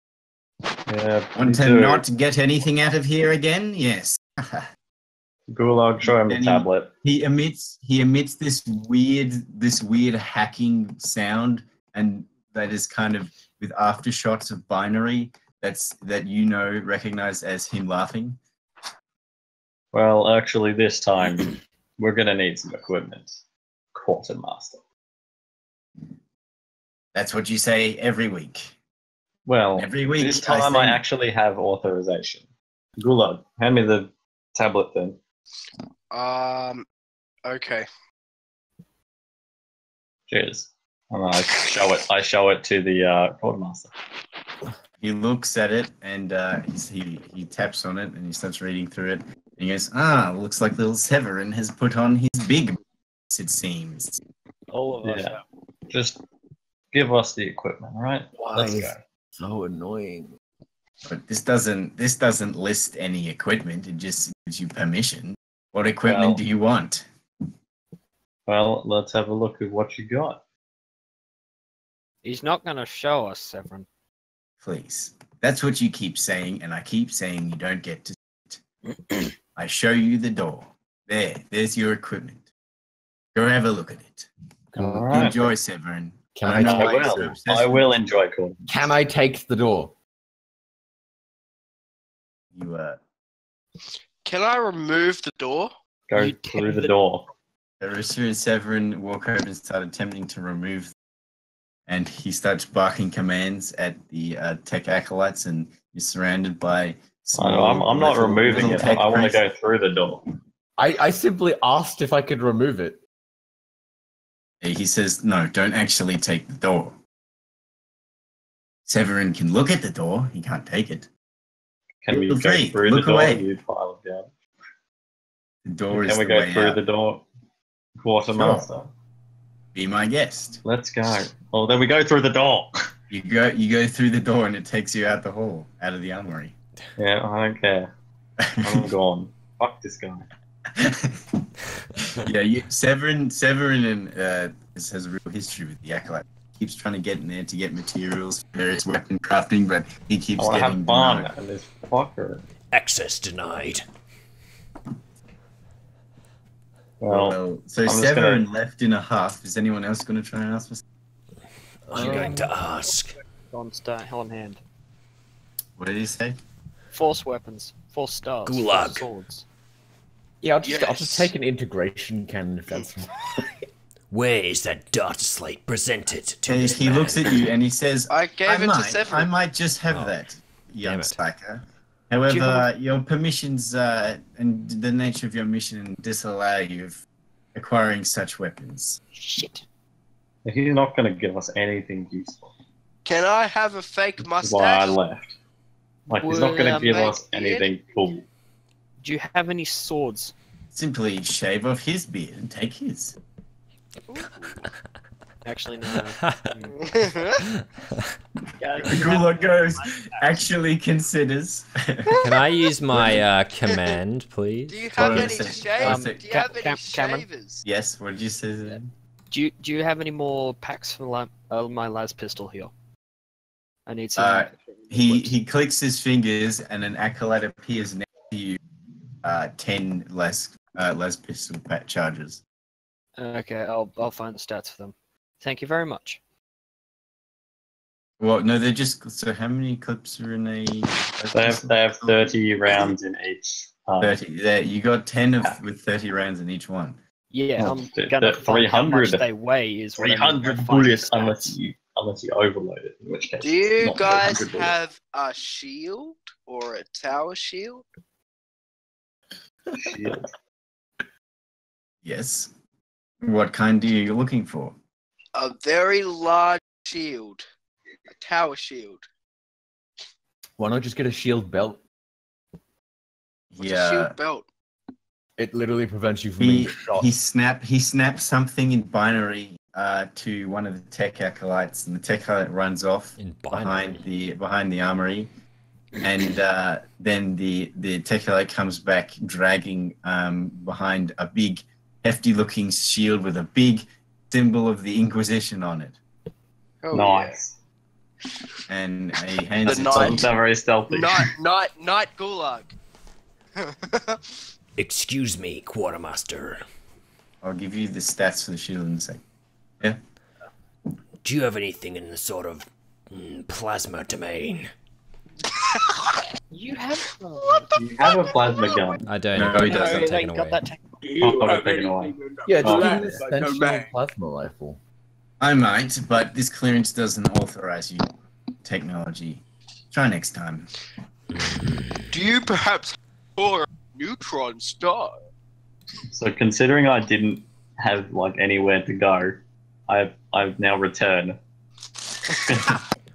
Yeah, Want me to too. not get anything out of here again? Yes. Gulag, show him the Any- tablet. He emits this weird hacking sound, and that is kind of with aftershots of binary that recognize as him laughing. Well, actually, this time we're gonna need some equipment. Quartermaster. That's what you say every week. Well, Every week, this I time I think. actually have authorization. Gulag, hand me the tablet then. Okay. Cheers. And I show it to the quartermaster. He looks at it and he taps on it and he starts reading through it. And he goes, "Ah, looks like little Severin has put on his big boots, it seems." All of us. Yeah. Just give us the equipment, all right? Let's go. So annoying. But this doesn't list any equipment. It just gives you permission. What equipment do you want? Well, let's have a look at what you got. He's not going to show us, Severin. Please. That's what you keep saying, and I keep saying you don't get to see it. I show you the door. There's your equipment. Go have a look at it. All right. Enjoy, Severin. I will enjoy Gordon. Can I take the door? You Can I remove the door? Go through the door. Arista and Severin walk over and start attempting to remove, and he starts barking commands at the tech acolytes, and you're surrounded by. I'm not removing it. I want to go through the door. I simply asked if I could remove it. He says, "No, don't actually take the door." Severin can look at the door. He can't take it. Can we go through the door? You pile of down. The door is Can we the go way through out. the door, quartermaster? Sure. Be my guest. Let's go. Well, then we go through the door. You go through the door, and it takes you out the hall, out of the armory. Yeah, I don't care. I'm gone. Fuck this guy. Yeah, Severin and has a real history with the acolyte. Keeps trying to get in there to get materials for various weapon crafting, but he keeps I getting have fun, denied. and this fucker. Access denied. Well, so Severin left in a huff. Is anyone else going to try and ask for something? I'm going to ask. On start, hell in hand. What did he say? Force weapons. Force stars. Gulag. Force swords. Yeah, I'll just take an integration cannon if that's. Where is that data slate presented to And this he man? looks at you and he says, I gave it to Severin. I might just have Oh, that, young damn it. slacker. However, your permissions and the nature of your mission disallow you of acquiring such weapons. Shit. He's not going to give us anything useful. Can I have a fake That's why I mustache? left. Like, he's not going to give us Beard? anything cool. Do you have any swords? Simply shave off his beard and take his. Actually, no. Gulag goes, actually considers. Can I use my command, please? Do you have Hold on a any sec. shaves? Sec. Do you have any Cameron? shavers? Yes, what did you say then? Do you have any more packs for my las pistol here? I need some. He clicks his fingers and an acolyte appears next to you. 10 less pistol charges. Okay, I'll find the stats for them. Thank you very much. Well, no, they're just. So how many clips are in a? They have 30 rounds in each. 30. There, you got 10 with 30 rounds in each one. Yeah, Oh, I'm the gonna find how much 300 they weigh is what I mean by 300 finding bullets stats. unless you overload it, in which case. Do you it's not guys 300 bullets. have a shield or a tower shield? Shield. Yes. What kind are you looking for? A very large shield. A tower shield. Why not just get a shield belt? What's a shield belt? It literally prevents you from being shot. He snaps something in binary to one of the tech acolytes, and the tech acolyte runs off In behind the armory, and then the tech acolyte comes back dragging behind a big, hefty-looking shield with a big symbol of the Inquisition on it, Oh, Nice. and he hands The it knight. to Sounds not very stealthy. Night Gulag. Excuse me, quartermaster. I'll give you the stats for the shield in a sec. Yeah. Do you have anything in the sort of plasma domain? You have. You have a plasma gun. I don't. No, know. he doesn't. It's taken got away. that taken. Oh, I've taken away. Yeah, it's Oh, an yeah. extension plasma rifle. I might, but this clearance doesn't authorize you technology. Try next time. Do you perhaps for a neutron star? So considering I didn't have like anywhere to go, I I've now returned.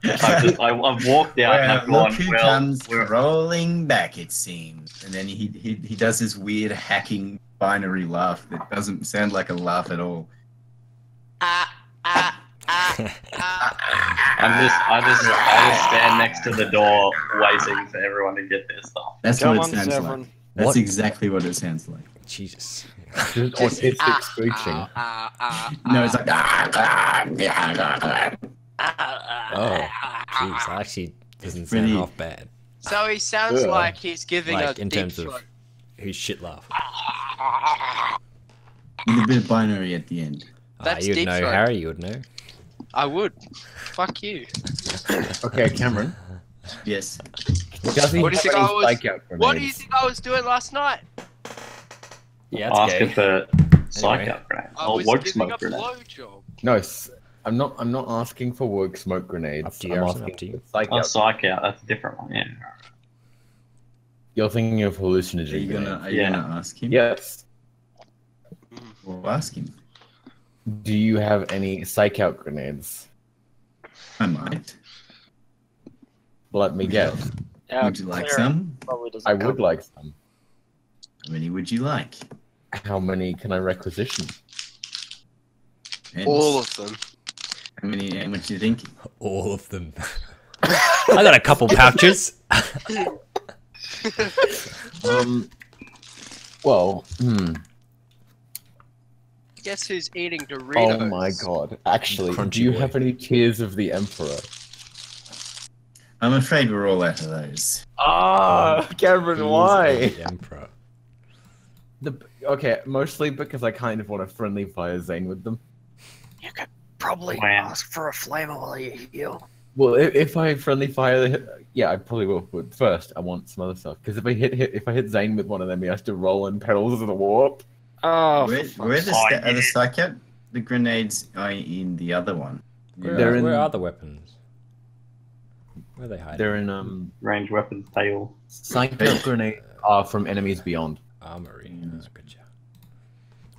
I've walked out and I've look gone, who well, comes rolling back, it seems. And then he does this weird hacking binary laugh that doesn't sound like a laugh at all. I just stand next to the door waiting for everyone to get their stuff. That's Come what on, it sounds Severin. like. That's exactly what it sounds like. Jesus. Just autistic screeching. No, it's like. Oh, jeez. That actually doesn't sound Really- half bad. So he sounds Yeah. like he's giving Like a in deep terms of throat. whose shit laugh. With a bit of binary at the end. That's you'd deep know, throat. Harry. You would know. I would. Fuck you. Okay, Cameron. Yes. Does he What do you have think any I was? psych out What do you grenades? think I was doing last night? Yeah, that's Asking gay. for psych Anyway. out grenades. I Or was woke giving a smoke grenades. blowjob. No, I'm not asking for work smoke grenades. Up to you, I'm Harrison, asking up to you. for psych Oh, out. psych out. That's a different one. Yeah. You're thinking of Are hallucinogen you grenades. gonna Yeah. ask him? Yes. We'll ask him. Do you have any psych out grenades? I might. Let me guess. Would you like some? Probably doesn't I would like some. How many would you like? How many can I requisition? Depends. All of them. How many? How much do you think? All of them. I got a couple pouches. Well, Guess who's eating Doritos? oh my god. Actually, Crunchy do you boy. have any Tears of the Emperor? I'm afraid we're all out of those. Ah, Cameron, why? The Emperor. Okay, mostly because I kind of want to friendly fire Zane with them. You could probably Wow. ask for a flamer while you heal. Well, if I friendly fire, yeah, I probably will. But first, I want some other stuff. Because if I hit Zane with one of them, he has to roll in Petals of the Warp. Oh, Where are the psych out? The grenades are in the other one. Where are the weapons? Where are they hiding? They're in Range weapons table. psych out grenade are from enemies beyond. Armory. Oh, gotcha.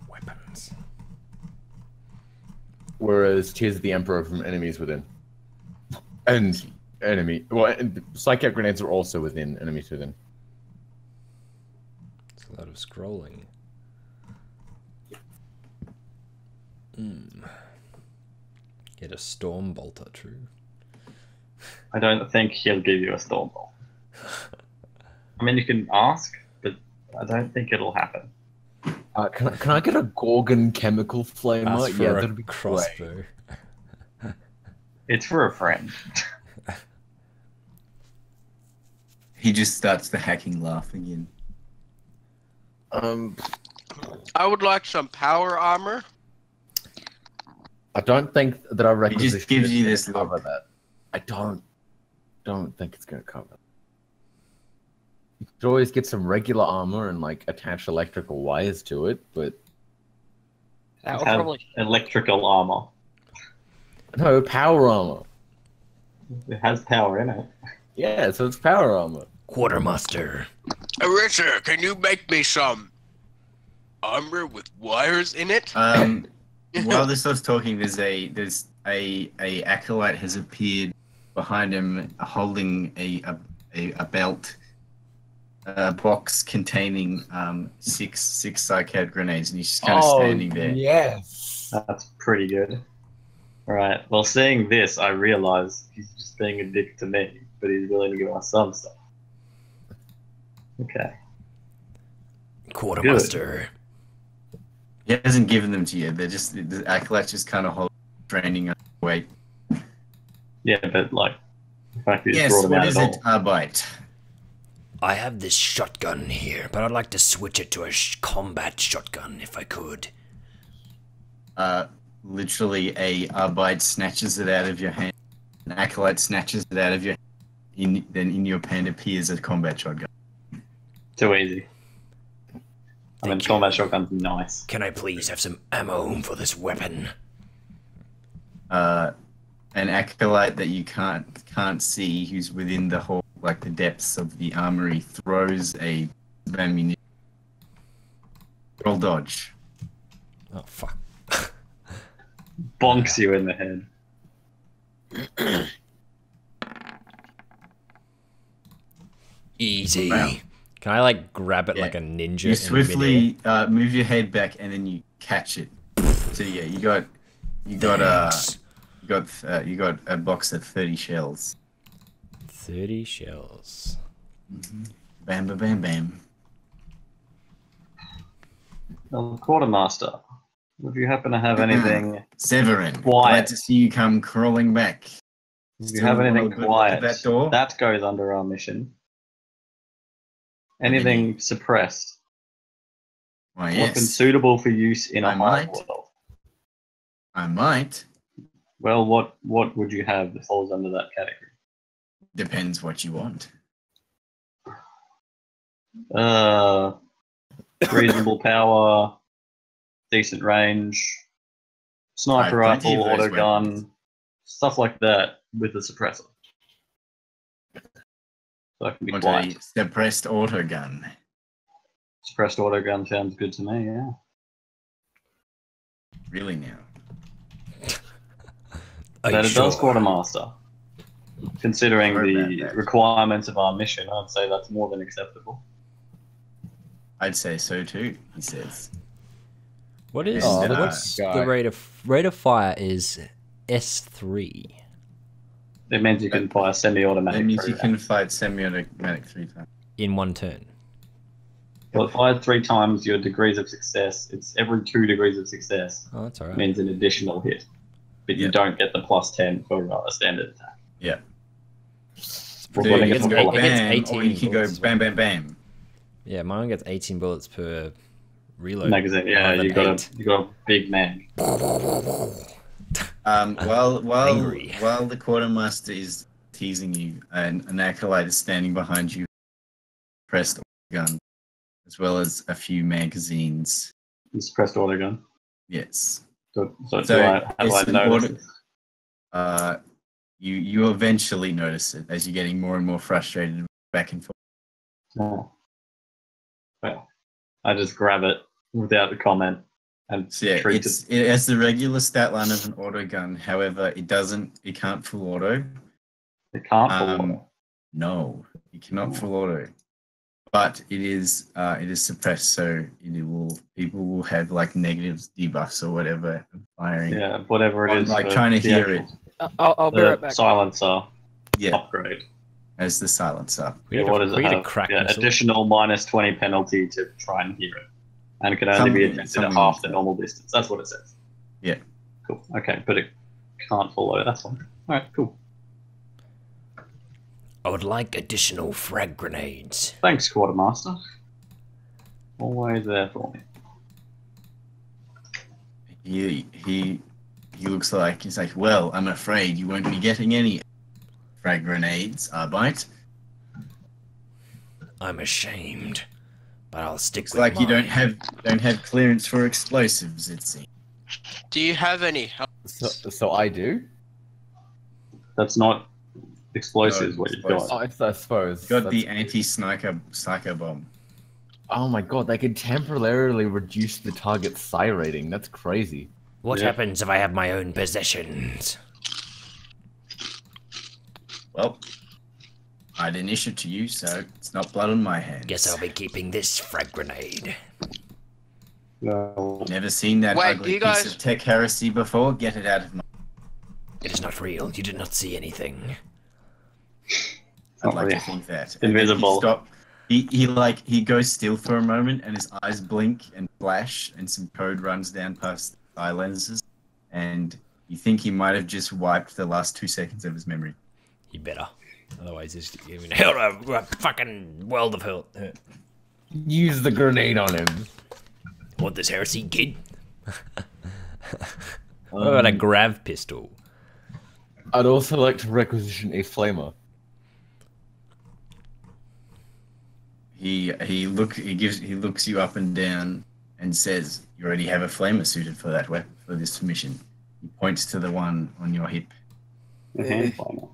Weapons. Whereas Tears of the Emperor are from enemies within. And psych out grenades are also within enemies within. It's a lot of scrolling. Get a storm bolter, true. I don't think he'll give you a storm ball. I mean, you can ask, but I don't think it'll happen. Can I get a Gorgon chemical flamer? Ask for Yeah, a that'd be great. crossbow. It's for a friend. He just starts the hacking laugh again. I would like some power armor. I don't think that I He requisition just gives you is this gonna cover look. that. I don't think it's gonna cover that. You could always get some regular armor and like attach electrical wires to it, but that It would has probably. electrical armor. no power armor. It has power in it. Yeah, so it's power armor. Quartermaster. Richard, can you make me some armor with wires in it? While this was talking, there's a acolyte has appeared behind him, holding a belt, a box containing six psych-out grenades, and he's just kind of standing there. Yes. That's pretty good. Alright, well, seeing this, I realise he's just being a dick to me, but he's willing to give us some stuff. Okay. Quartermaster. He hasn't given them to you. They're just the acolyte just kind of holding, training. Wait. Yeah, but like, the fact that he's Yes. brought him What out is at it? all. Arbite. I have this shotgun here, but I'd like to switch it to a combat shotgun if I could. Literally, a Arbite snatches it out of your hand. An acolyte snatches it out of your hand. Then in your hand appears a combat shotgun. Too easy. I mean, Thank you. combat shotgun's nice. Can I please have some ammo for this weapon? An acolyte that you can't see, who's within the whole, like the depths of the armory, throws a ammunition. Roll dodge. Oh fuck. bonks you in the head. Easy. Wow. Can I like grab it Yeah. like a ninja? You in swiftly move your head back and then you catch it. So yeah, you got a box of 30 shells. 30 shells. Bam, bam, bam, bam. Well, Quartermaster, would you happen to have anything? Severin, Quiet. glad to see you come crawling back. Do you have anything Still wanna look quiet? at that door? That goes under our mission. Anything suppressed? Why, Weapon yes. suitable for use in a I hive might. world. I might. Well, what would you have that falls under that category? Depends what you want. Reasonable power, decent range, sniper I have plenty rifle, of those auto gun, weapons. stuff like that with a suppressor. So I can be Want quiet. a suppressed auto gun. Suppressed auto gun sounds good to me, yeah. Really now. Are That you it does, sure? Quartermaster. Considering Sorry about the that. requirements of our mission, I'd say that's more than acceptable. I'd say so too, he says. What is Oh, what's that the guy. rate of fire is S3. It means you can fire semi-automatic. That means you through can fight semi-automatic 3 times. in one turn. Well, fired 3 times, your degrees of success, it's every 2 degrees of success Oh, that's alright. means an additional hit. But you Yeah. don't get the +10 for a standard attack. Yeah. We're So gonna you get can some go bullet. It gets bam, 18 or you can go bullets. bam, bam, bam. Yeah, mine gets 18 bullets per reload. magazine. Yeah, rather you than got a big mag. Angry. While the quartermaster is teasing you, and an acolyte is standing behind you, pressed gun, as well as a few magazines. Suppressed auto gun. Yes. So So do I, how do I it's an notice auto- this? You eventually notice it as you're getting more and more frustrated back and forth. Oh. Well, I just grab it without a comment and So yeah, treat it has the regular stat line of an auto gun. However, it can't full auto. it can't fall. No, it cannot full auto. But it is suppressed, so people will have like negative debuffs or whatever firing. Yeah, whatever it I'm is. like for trying to the hear actual- it. I'll be right back. Silencer Yeah, upgrade. as the silencer. We Yeah, need what to, does we it need to have? crack Yeah, missile. additional -20 penalty to try and hear it. And it can only be attempted at Something half like the that. normal distance. That's what it says. Yeah. Cool. Okay, but it can't follow. That's fine. Alright, cool. I would like additional frag grenades. Thanks, Quartermaster. Always there for me. He looks like he's like, well, I'm afraid you won't be getting any frag grenades, Arbite. I'm ashamed, but I'll stick Looks with like you mine. don't have clearance for explosives, it seems. Do you have any help? So I do? That's not explosives No, what you've explosives. got. I suppose. Got that's- the anti-psycho bomb. Oh my god, they can temporarily reduce the target's psi rating. That's crazy. What Yeah. happens if I have my own possessions? Well, I didn't issue to you, so it's not blood on my hands. Guess I'll be keeping this frag grenade. No. Never seen that Wait, ugly you piece guys- of tech heresy before. Get it out of my. It is not real. You did not see anything. I'd like to real. think that. And then Invisible. He stop. He goes still for a moment, and his eyes blink and flash, and some code runs down past the eye lenses, and you think he might have just wiped the last 2 seconds of his memory. You better. Otherwise, it's even a fucking world of hurt. Use the grenade on him. Want this heresy, kid? What about a grav pistol? I'd also like to requisition a flamer. He looks you up and down and says, "You already have a flamer suited for that weapon for this mission." He points to the one on your hip. The hand flamer.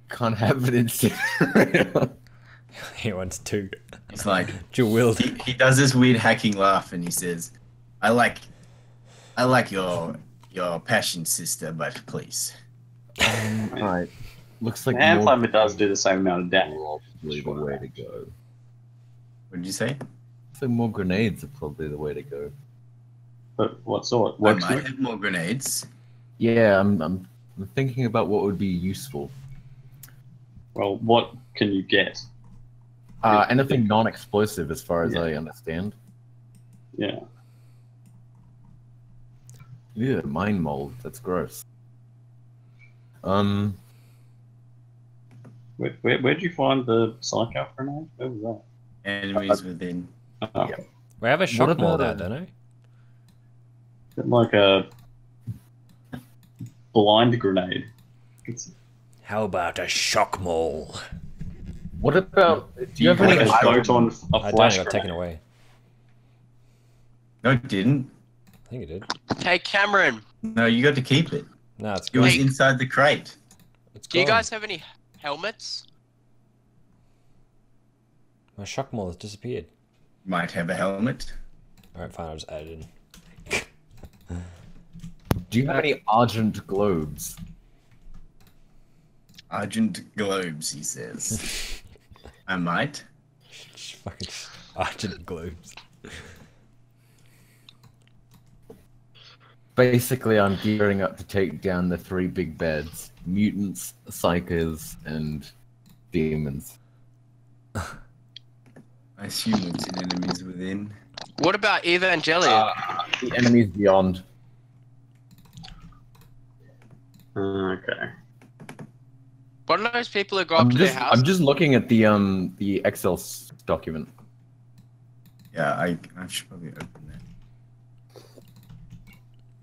Can't have it incinerator. He wants two. He's like, Dual wield. he does this weird hacking laugh and he says, I like I like your passion, sister, but please. Alright. Looks like Hand more flame does do the same amount of damage. probably the way to go. What did you say? So more grenades are probably the way to go. But what sort? I Works might with? have more grenades. Yeah, I'm thinking about what would be useful. Well, what can you get? Anything non-explosive, as far as Yeah. I understand. Yeah. Yeah, mine mold. That's gross. Where'd you find the psycho grenade? Where was Enemies within. that? Oh, Yeah. We have a shock about mold a- out, don't I? is it like a blind grenade. It's How about a shock mole? What about? Do you have like any? a photon, a I don't. flash It got taken grenade. away. No, it didn't. I think it did. Hey, Cameron, No, you got to keep it. No, it's It was gone. inside the crate. It's do you gone. guys have any helmets? My shock mold has disappeared. Might have a helmet. Alright, fine. I'll just add it in. Do you have any argent globes? Argent globes, he says. I might. Fucking Argent globes. Basically, I'm gearing up to take down the 3 big beds: mutants, psychers, and demons. I assume it's in enemies within. What about Evangelion? The enemies beyond. Okay. What are those people who go up to their house? I'm just looking at the Excel document. Yeah, I should probably open that.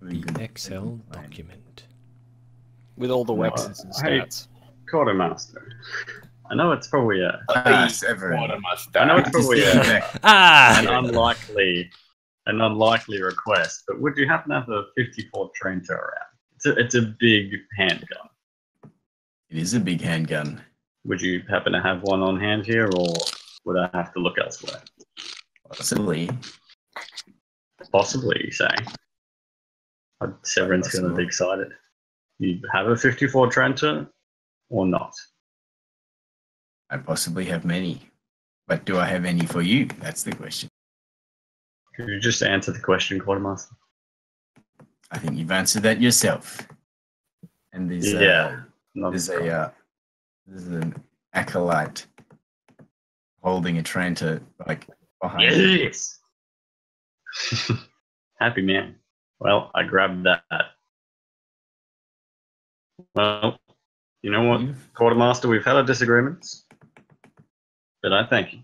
Really good. The Excel document. With all the weapons and Hey. stats. Quartermaster. I know it's probably a. Ah, Severin. I know it's probably a, Ah! an unlikely request, but would you happen to have a 54 Trenta around? It's a big handgun. It is a big handgun. Would you happen to have one on hand here, or would I have to look elsewhere? Possibly. Possibly, you say. Severin's going to be excited. You have a 54 Trenta or not? I possibly have many. But do I have any for you? That's the question. Could you just answer the question, Quartermaster? I think you've answered that yourself. And there's there's an acolyte holding a Trenta like behind him. Yes. Happy man. Well, I grabbed that. Well, you know what, Quartermaster, we've had our disagreements, but I thank you.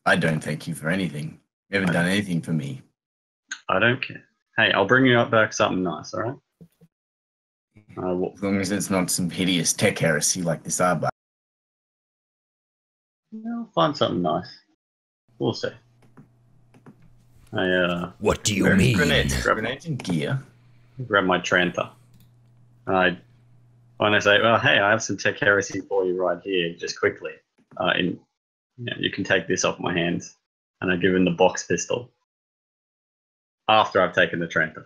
I don't thank you for anything. You haven't done anything for me. I don't care. Hey, I'll bring you up back something nice, all right? As long as it's not some hideous tech heresy like this Arbite. I'll find something nice. We'll see. What do you Grab mean? Grenades and gear. Grab my Trenta. When I say, well, hey, I have some tech heresy for you right here, just quickly. You can take this off my hands. And I give him the box pistol. After I've taken the Trenta.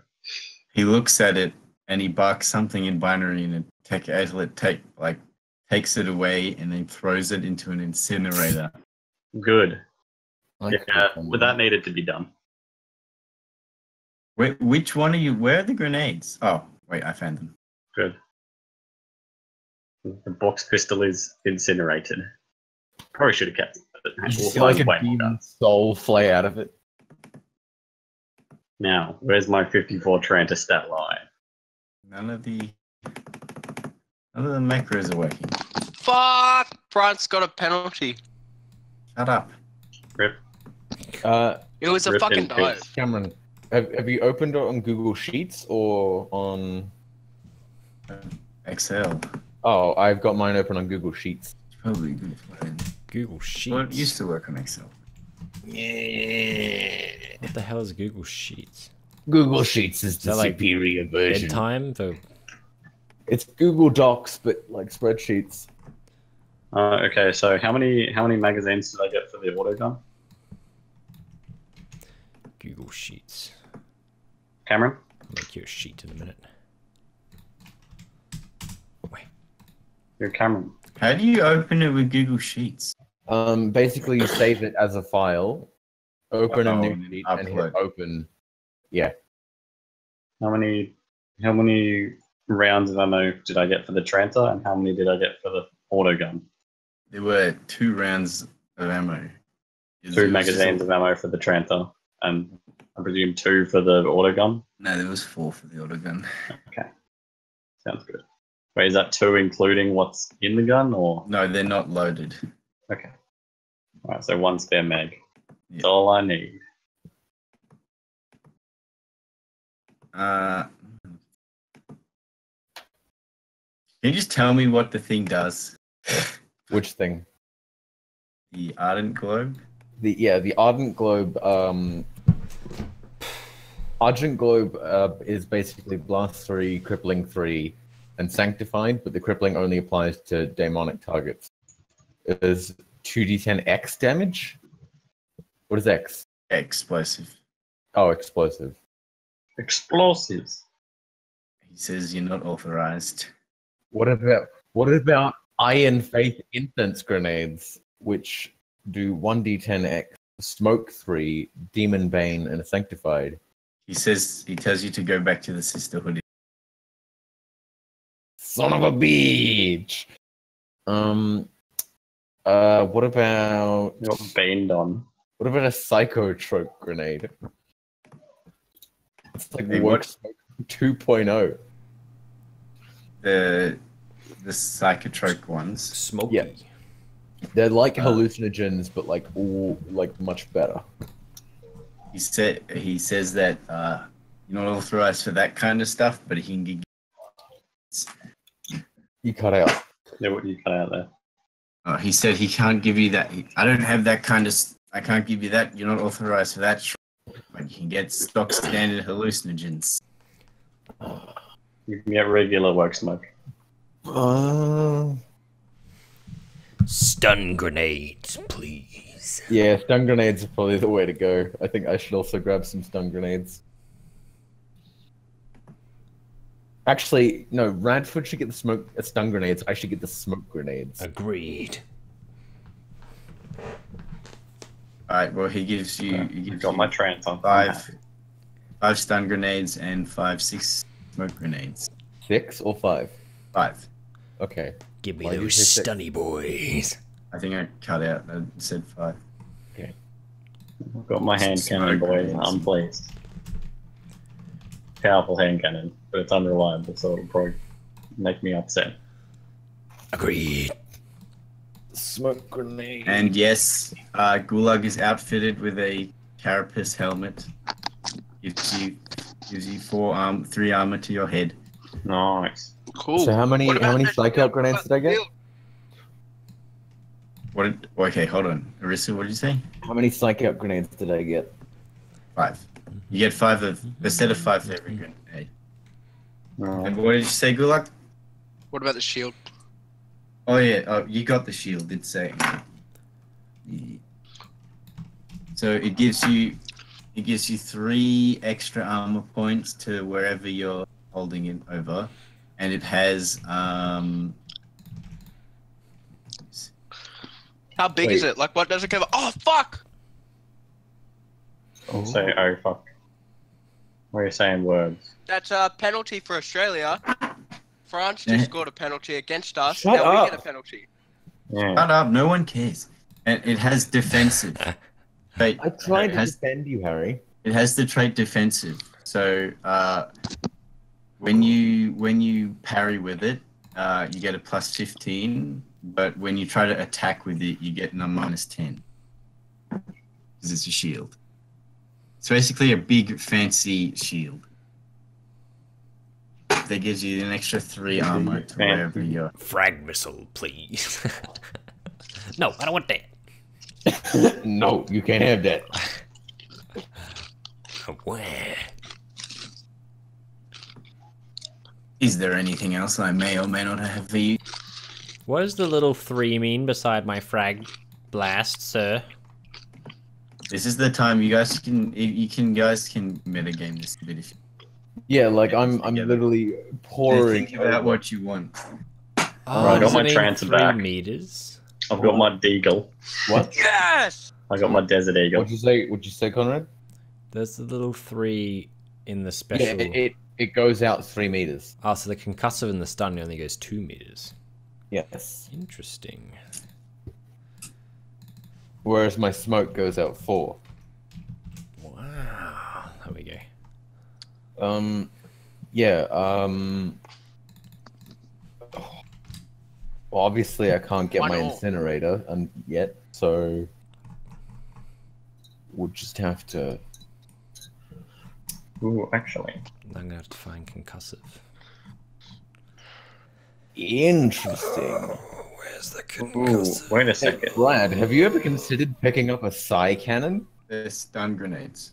He looks at it and he barks something in binary and tech outlet takes it away and then throws it into an incinerator. Good. Yeah, but that needed to be done. Which one are you? Where are the grenades? Oh, wait, I found them. Good. The box pistol is incinerated. Probably should have kept it. But You we'll see like find a way more demon guns. soul flay out of it. Now, where's my 54 Trenta stat line? None of the macros are working. Fuck! Bryant's got a penalty. Shut up. Rip. It was a Rip fucking in dive. peace. Cameron, have you opened it on Google Sheets or on? Excel. Oh, I've got mine open on Google Sheets. It's probably good for it. Google Sheets. Well, it used to work on Excel. What the hell is Google Sheets? Google Sheets is the that like superior version. Bedtime for It's Google Docs, but like spreadsheets. Okay, so how many magazines did I get for the autogun? Google Sheets. Cameron? I'll make you a sheet in a minute. You're Cameron. How do you open it with Google Sheets? Basically, you save it as a file, open a new and then sheet, and hit upload. open. Yeah. How many rounds of ammo did I get for the Tranter, and how many did I get for the autogun? There were 2 rounds of ammo. Two magazines of ammo for the Tranter, and I presume 2 for the autogun. No, there was 4 for the autogun. Okay, sounds good. Wait, is that 2 including what's in the gun, or? No, they're not loaded. Okay. All right, so 1 spare mag. That's Yeah. all I need. Can you just tell me what the thing does? Which thing? The Ardent Globe? The Ardent Globe. Argent Globe is basically Blast 3, Crippling 3, and Sanctified, but the Crippling only applies to demonic targets. It is 2d10 X damage? What is X? Explosive. Oh, explosive. Explosives. He says you're not authorized. What about Iron Faith Incense Grenades, which do 1d10 X, Smoke 3, Demon Bane, and Sanctified? He tells you to go back to the Sisterhood. Son of a bitch! What about... You're baned on. What about a Psychotrope Grenade? It's like Hey, Work Smoke 2.0. The psychotrope ones. Smoky. Yeah. They're like hallucinogens, but like all like much better. He says that you're not authorized for that kind of stuff, but he can give You cut out. Yeah, what you cut out there? he said he can't give you that. I don't have that kind of. I can't give you that. You're not authorized for that. But you can get stock standard hallucinogens. You can get regular Work Smoke. Stun grenades, please. Yeah, stun grenades are probably the way to go. I think I should also grab some stun grenades. Actually, no, Radford should get the stun grenades. I should get the smoke grenades. Agreed. Alright, well he gives you Got my trance on. 5 stun grenades and 6 smoke grenades. 6 or 5? 5. Okay. Give me Why did you those say six? stunny boys. I think I cut out. I said 5. I've got my hand cannon, boys. I'm pleased. Powerful hand cannon, but it's unreliable, so it'll probably make me upset. Agreed. Smoke grenade. And yes, Gulag is outfitted with a carapace helmet. Gives you 3 armor to your head. Nice. Cool. So how many What about that psych out grenades did I get? field? Okay, hold on. Arissa, what did you say? How many psych out grenades did I get? 5. You get 5 of a set of 5 for every grenade. And what did you say, Gulag? What about the shield? Oh yeah, you got the shield. It's saying. So it gives you 3 extra armor points to wherever you're holding it over, and it has How big is it? Like, what does it cover? Oh, fuck! Say, oh fuck. Why are you saying words? That's a penalty for Australia. France just scored a penalty against us. Shut now up. we get a penalty. Yeah. shut up. No one cares. And it has defensive. Trait. I tried It to has, defend you, Harry. it has the trait defensive. So when you parry with it, you get a plus 15. But when you try to attack with it, you get a minus 10 because it's a shield. It's basically a big fancy shield that gives you an extra 3 armor to wherever you're. Frag missile, please. No, I don't want that. No, you can't have that. Where? Is there anything else I may or may not have for you? What does the little 3 mean beside my frag blast, sir? This is the time you guys can metagame this a bit. Yeah, like I'm Together. literally So pouring. think about what you want. Oh, Right, I got does my it mean trancer 3 back. meters? I've got my deagle. What? Yes! I got my desert eagle. What'd you say? What'd you say, Conrad? There's the little 3 in the Yeah, special. it goes out 3 meters. Oh, so the concussive and the stun only goes 2 meters. Yes. Interesting. Whereas my smoke goes out 4. Wow. There we go. Yeah. Well, obviously I can't get Why my not? incinerator yet, so we'll just have to. Ooh, actually. I'm gonna have to find concussive. Interesting. Where's the Ooh, wait a second. Brad, have you ever considered picking up a psi cannon? They're stun grenades.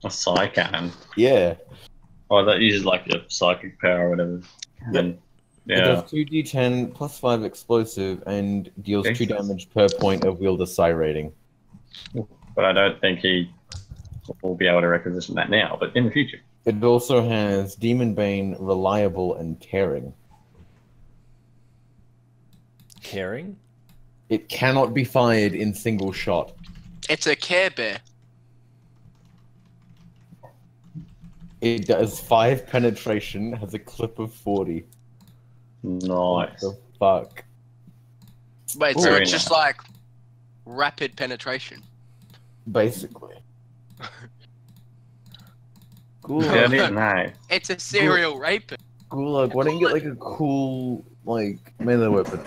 A psi cannon. Yeah. Oh, that uses like your psychic power or whatever. Then, It yeah. does 2d10 plus 5 explosive and deals 2 Jesus. damage per point of wielder psi rating. But I don't think he will be able to requisition that now, but in the future. It also has Demon Bane, Reliable, and Tearing. Caring? It cannot be fired in single shot. It's a Care Bear. It does 5 penetration, has a clip of 40. What Nice. the fuck? Wait, so Very it's just nice. like rapid penetration. Basically. Yeah, Gulag, no. It's a serial rapist. Gulag, why don't you get like a cool, like, melee weapon?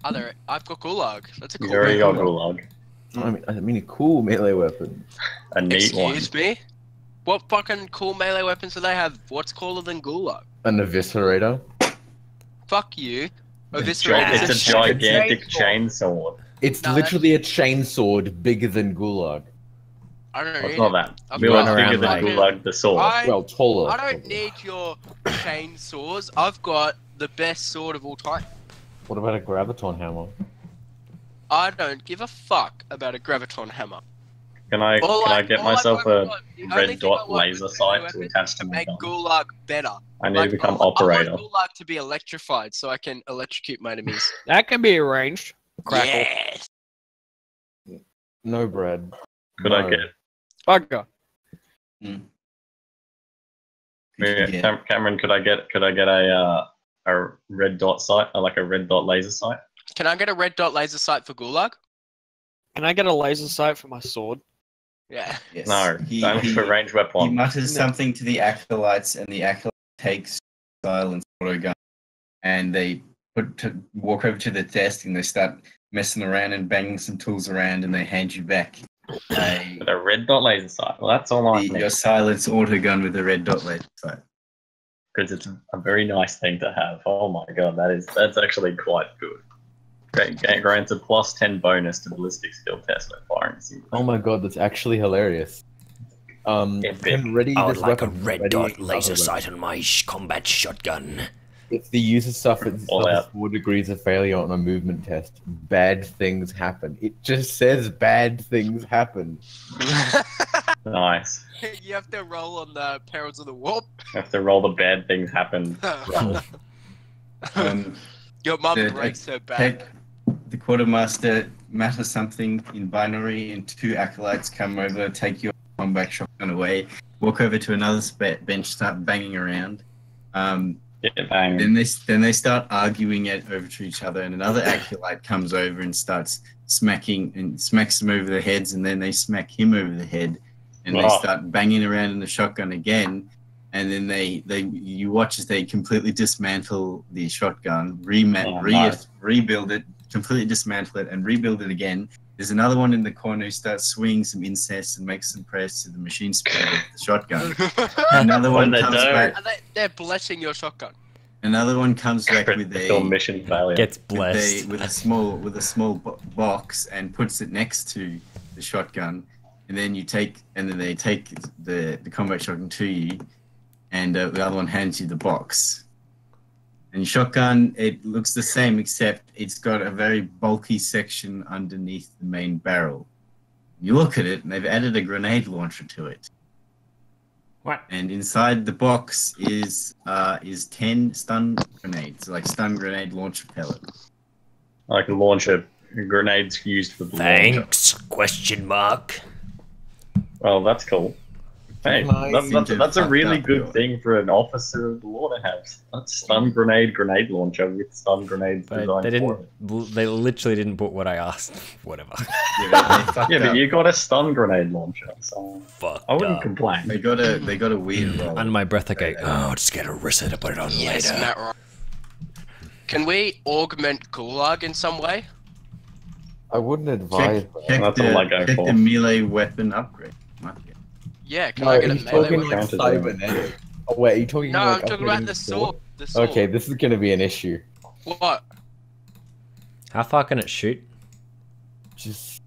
I've got Gulag. That's a cool You already got weapon. Gulag. I mean a cool melee weapon. A neat one. Excuse me? What fucking cool melee weapons do they have? What's cooler than Gulag? An Eviscerator. Fuck you. It's Eviscerator. a gigantic chainsaw. It's No, literally a chainsword bigger than Gulag. I don't It's need not it. that. I've We got- were bigger around than like- Gulag the sword. Well, taller. I don't need your chainsaws. I've got the best sword of all time. What about a graviton hammer? I don't give a fuck about a graviton hammer. Can I get myself a red dot laser sight to to attach to my make gun? Gulag better. I need to become I operator. want Gulag to be electrified so I can electrocute my enemies. That can be arranged. Crackle. Yes. No, Brad. Could No. I get Bugger. Yeah. Cameron? Could I get a red dot sight, or like a red dot laser sight? Can I get a red dot laser sight for Gulag? Can I get a laser sight for my sword? Yeah. Yes. No, only for range He weapon. mutters something to the acolytes, and the acolyte takes silence auto gun, and they walk over to the desk, and they start messing around and banging some tools around, and they hand you back With a red dot laser sight. Well, that's all I your need, silence auto gun with a red dot laser sight. because it's a very nice thing to have. Oh my god, that's actually quite good. Grants a plus 10 bonus to ballistic skill test when firing. Oh my god, that's actually hilarious. Epic. Can ready I would this like a weapon red ready dot another laser weapon. sight on my combat shotgun. If the user suffers All out. 4 degrees of failure on a movement test, bad things happen. It just says bad things happen. Nice. You have to roll on the perils of the warp. Have to roll the bad things happen. Your mum The- breaks her back. Take the quartermaster matters something in binary, and 2 acolytes come over, take your combat shotgun away, walk over to another bench, start banging around. Get banged. Then they start arguing over to each other, and another acolyte comes over and starts smacks them over the heads, and then they smack him over the head, and they Oh. start banging around in the shotgun again, and then you watch as they completely dismantle the shotgun, nice. rebuild it, completely dismantle it, and rebuild it again. There's another one in the corner who starts swinging some incest and makes some press to the machine spread of the shotgun. Another one They comes don't. back. They're blessing your shotgun. Another one comes back with Critical a mission failure. Gets blessed. with a small box and puts it next to the shotgun, and then they take the combat shotgun to you, and the other one hands you the box. And shotgun, it looks the same, except it's got a very bulky section underneath the main barrel. You look at it, and they've added a grenade launcher to it. What? And inside the box is 10 stun grenades, like stun grenade launcher pellet. I can launch grenades used for the launcher. Thanks? Question mark. Well, that's cool. Hey, that's a really good thing for an officer of the law to have. That's stun grenade launcher with stun grenades designed They for didn't. it. They literally didn't put what I asked. Whatever. Yeah, but you got a stun grenade launcher, so Fuck. I wouldn't complain. They got a weird roll. Under my breath, I go, Oh, just get a wrist to put it on Yes, later. Matt. Right. Can we augment Gulag in some way? I wouldn't advise that. Check That's all I go for. the melee weapon upgrade. Yeah, can No, I get a he's melee talking weapon? like cybernetic. Oh wait, are you talking No, like I'm talking about upgrading the sword. The sword. Okay, this is gonna be an issue. What? how far can it shoot? Just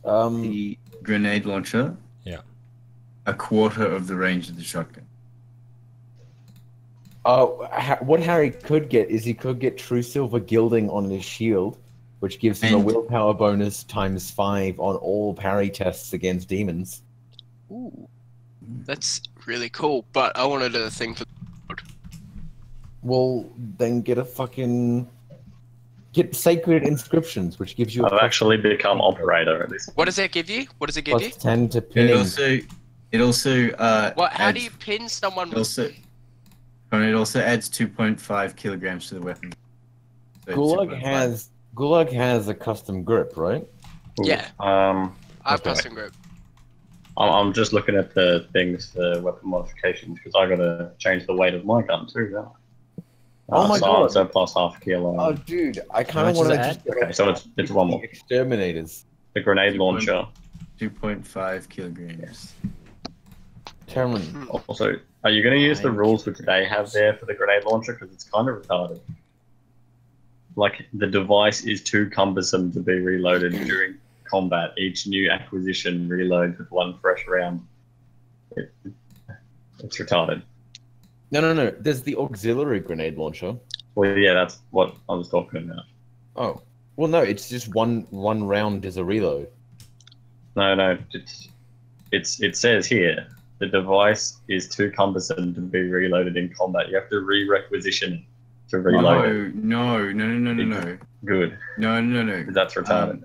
The grenade launcher. Yeah. A quarter of the range of the shotgun. what Harry could get is he could get true silver gilding on his shield, which gives him a And- willpower bonus ×5 on all parry tests against demons. Ooh, that's really cool. But I wanted a thing for. Well, then get sacred inscriptions, which gives you I've actually become operator at this. What does that give you? What does it give you? +10 to It pinning. also What? How do adds- you pin someone? It also adds 2.5 kilograms to the weapon. So Gulag 2.5. has a custom grip, right? Yeah. Um, I have okay. custom grip. I'm just looking at the things for weapon modifications because I got to change the weight of my gun too, don't I? Oh my god! So plus half kilo. Oh, dude, I kind How of much want to does just it get Okay, so it's one more. exterminators. The grenade launcher. 2.5 kilograms. Cameron, Also, are you going to use the rules which they have there for the grenade launcher? Because it's kind of retarded. Like, the device is too cumbersome to be reloaded during combat. Each new acquisition reloads with one fresh round. It's retarded. no. There's the auxiliary grenade launcher. Well, yeah, that's what I was talking about. Oh, well, no, it's just one round is a reload. No, it says here the device is too cumbersome to be reloaded in combat. You have to re-requisition it to reload it. No. Good. No. That's retarded.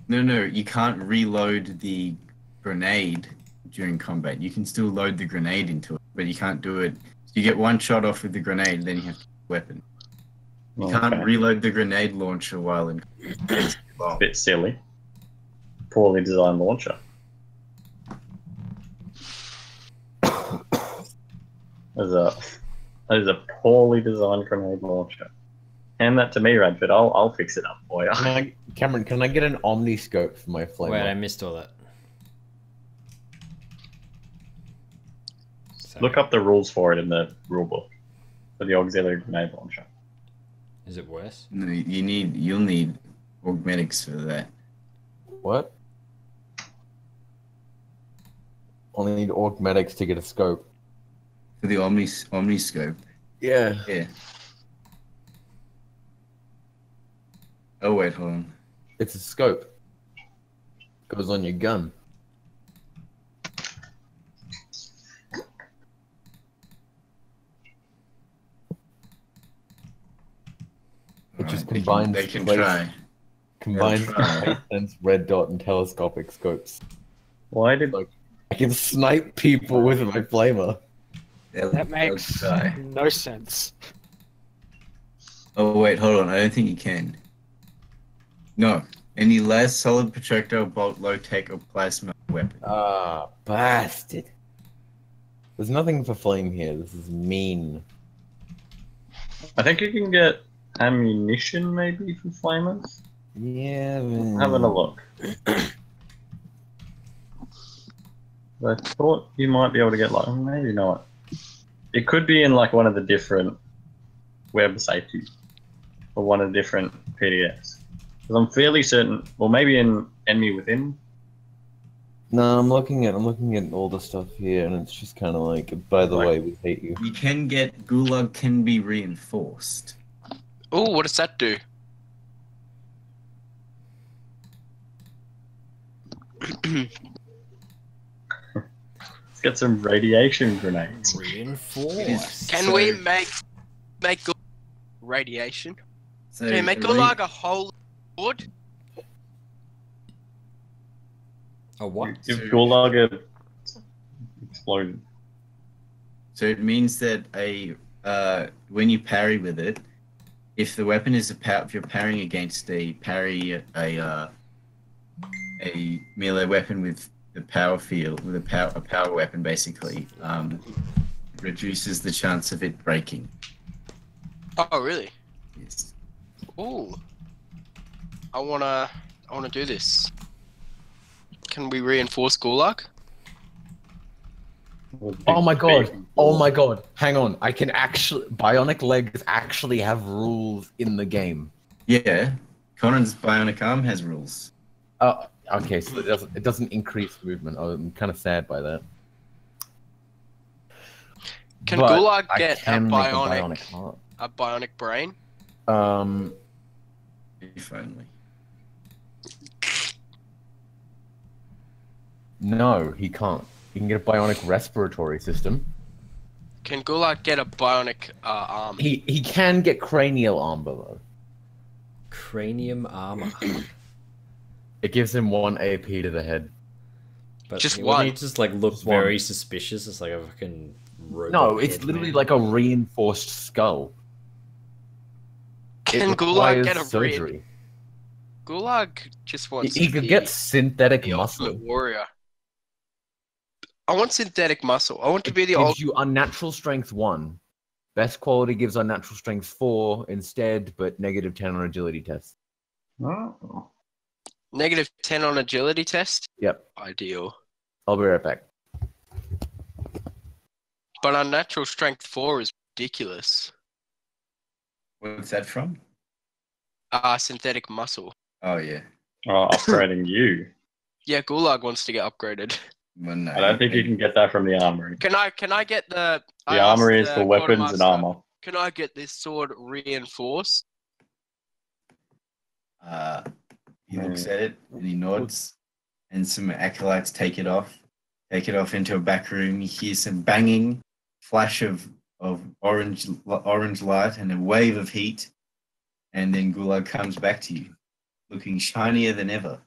No. You can't reload the grenade during combat. You can still load the grenade into it, but you can't do it. You get one shot off with the grenade, then you have to use the weapon. You can't reload the grenade launcher while in. It's a bit silly. Poorly designed launcher. That is a poorly designed grenade launcher. Hand that to me, Radford. I'll fix it up for you. Cameron, can I get an omniscope for my flame? Wait, I missed all that. Look up the rules for it in the rule book for the auxiliary grenade launcher. Is it worse? No, you'll need augmentics for that. What? Only need augmentics to get a scope. For the omniscope. Yeah. Yeah. Oh wait, hold on. It's a scope. Goes on your gun. It just combines. They can try. Combines They'll try. sense, red dot, and telescopic scopes. Why did I can snipe people with my flamer. That makes no sense. Oh wait, hold on. I don't think you can. No. Any less solid projectile, bolt, low tech, or plasma weapon. Ah, bastard. There's nothing for flame here. This is mean. I think you can get ammunition maybe for flamers? Yeah. Having a look. I thought you might be able to get like, maybe not. It could be in like one of the different websites or one of the different PDFs. Because I'm fairly certain, well, maybe in Enemy Within. No, I'm looking at all the stuff here, and it's just kind of like, by the way, we hate you. You can get Gulag can be reinforced. Oh, what does that do? Get some radiation grenades. Reinforce. Can we make radiation? So Can we make a Gulag a whole sword? A what? If Gulag exploded. So it means that when you parry with it, if the weapon is if you're parrying against a melee weapon with the power field, with a power weapon, basically, reduces the chance of it breaking. Oh, really? Yes. Ooh. I wanna do this. Can we reinforce Gulag? Oh my god! Oh my god! Hang on, I can actually bionic legs actually have rules in the game. Yeah, Conan's bionic arm has rules. Oh, okay, so it doesn't increase movement. Oh, I'm kind of sad by that. Can But Gulag I get can a make bionic heart. brain? If only. No, he can't. He can get a bionic respiratory system. Can Gulag get a bionic arm? He can get cranial armor though. Cranium armor. It gives him 1 AP to the head. But Just wouldn't one. he just like look Just one. very suspicious? It's like a fucking robot. No, it's head literally man. like a reinforced skull. Can It Gulag requires get a surgery. Gulag just wants He to could be get synthetic the muscle. ultimate warrior. I want synthetic muscle. I want to It be the gives old. you unnatural strength 1. Best quality gives unnatural strength 4 instead, but -10 on agility test. Oh. -10 on agility test. Yep. Ideal. I'll be right back. But unnatural strength 4 is ridiculous. What's that from? Synthetic muscle. Oh yeah. Oh, upgrading you. Yeah, Gulag wants to get upgraded. Well, no, I don't think you can get that from the armory. Can I get the? The armory is for weapons and armor. Can I get this sword reinforced? He looks at it and he nods, and some acolytes take it off into a back room. You hear some banging, flash of orange light, and a wave of heat, and then Gulag comes back to you, looking shinier than ever.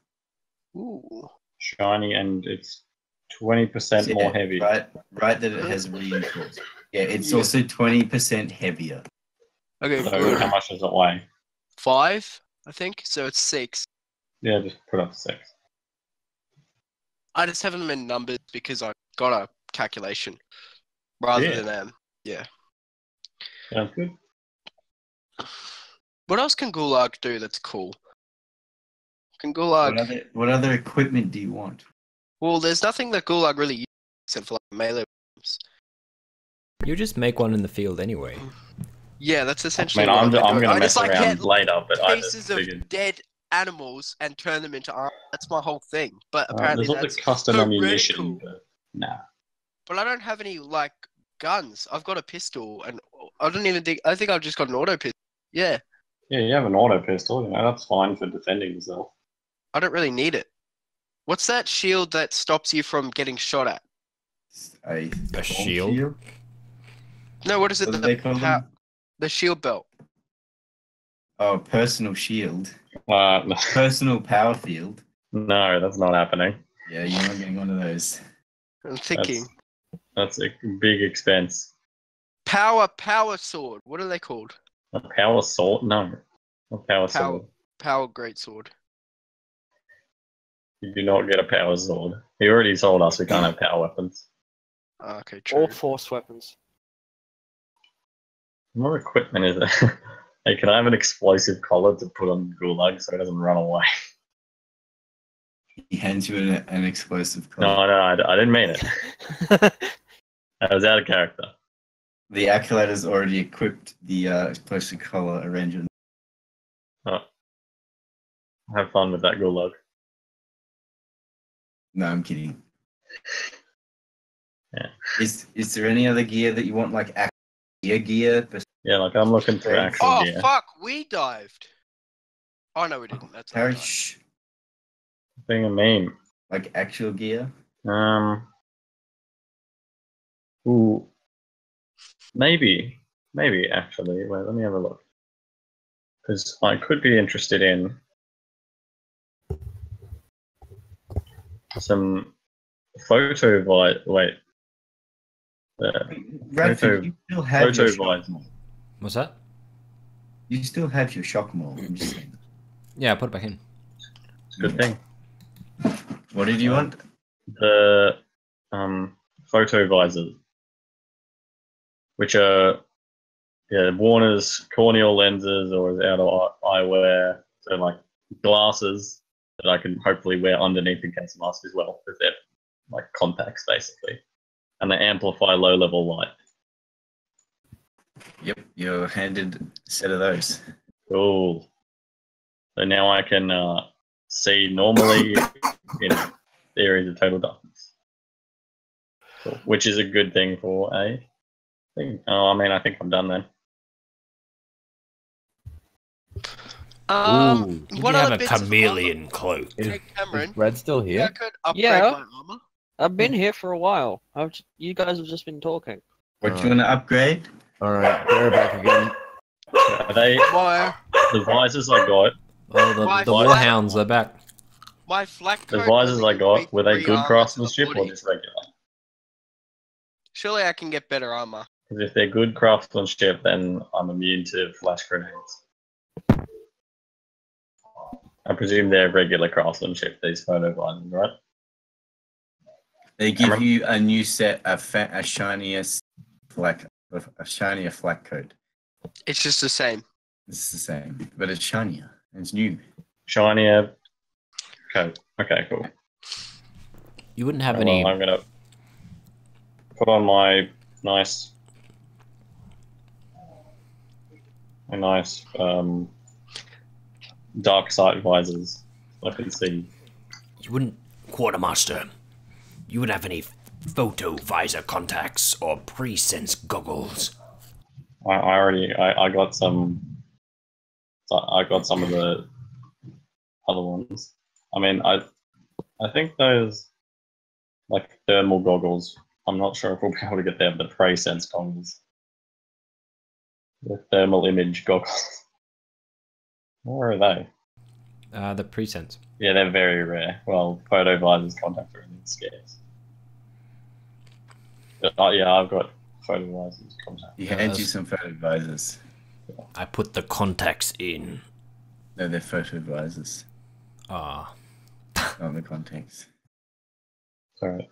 Ooh. Shiny, and it's 20% more heavy. Right, that it has reinforced. Yeah, it's Yeah. also 20% heavier. Okay, So good. how much does it weigh? 5, I think. So it's 6. Yeah, just put up 6. I just have them in numbers because I got a calculation rather Yeah. than yeah. Sounds good. What else can Gulag do that's cool? Can Gulag? What other equipment do you want? Well, there's nothing that Gulag really uses except for like melee weapons. You just make one in the field anyway. Yeah, that's I essentially. mean, I'm what going to I mess just, like, around get later, but I pieces just of figured. dead animals and turn them into armor. That's my whole thing. But apparently There's all that's the custom ammunition, heretical. but nah. But I don't have any like guns. I've got a pistol, and I don't even think. I think I've just got an auto pistol. Yeah, Yeah, you have an auto pistol, that's fine for defending yourself. I don't really need it. What's that shield that stops you from getting shot at? A shield? No, what is it? What do they call them? The shield belt. Oh, personal shield. No, Personal power field. that's not happening. Yeah, you're not getting one of those. I'm thinking That's a big expense. power sword. What are they called? A power sword? No. A power sword. Power great sword. You do not get a power sword. He already told us we can't have power weapons. Okay, true. Or force weapons. What more equipment is it? Hey, can I have an explosive collar to put on Gulag so he doesn't run away? He hands you an explosive No, collar. I didn't mean it. That was out of character. The acolyte has already equipped the explosive collar around your. Oh. Have fun with that Gulag. No, I'm kidding. Yeah. Is there any other gear that you want, like gear? Yeah, like I'm looking for actual gear. Fuck! We dived. Oh no, we didn't. That's not Harry, right. shh. Being a meme. Like actual gear? Ooh. Maybe actually. Wait, let me have a look. Because I could be interested in some photo Wait. Radford, you still have your shock visor. maul. What's that? You still have your shock maul. I'm just saying. Yeah, I put it back in. It's a good thing. What did you want? The photo visors, which are Warner's corneal lenses or outer eyewear, so like glasses that I can hopefully wear underneath the case mask as well, because they're like contacts basically, and they amplify low-level light. Yep, you're handed a set of those. Cool. So now I can see normally in areas of total darkness, cool. Which is a good thing for a thing. Oh, I mean, I think I'm done then. You what have other a bits of chameleon cloak. Hey, Cameron, Is Red still yeah, I here? could upgrade Yeah. my armor. I've been here for a while. You guys have just been talking. What you want to upgrade? Alright, we're back again. Are they My the visors I got? Oh, the My warhounds are back. my flak The coat visors only I gives got, me were they 3 good armor to the craftsmanship or body. just regular? Surely I can get better armor. Because if they're good craftsmanship, then I'm immune to flash grenades. I presume they're regular craftsmanship, these photo visors, right? They give you a new set, a shinier flak coat. It's just the same. It's the same, but it's shinier. It's new. Shinier coat. Okay, cool. You wouldn't have Well, any. I'm gonna put on my nice dark sight visors so I can see. You wouldn't, Quartermaster. You wouldn't have any photo visor contacts or pre-sense goggles. I got some. I got some of the other ones. I mean, I think those like thermal goggles. I'm not sure if we'll be able to get them. The pre-sense goggles, the thermal image goggles. Where are they? The pre-sense. Yeah, they're very rare. Well, photo visors contact are really scarce. But yeah, I've got photo visors contact. He hands you some photo visors. I put the contacts in. No, they're photo visors, Ah. not the contacts. Sorry.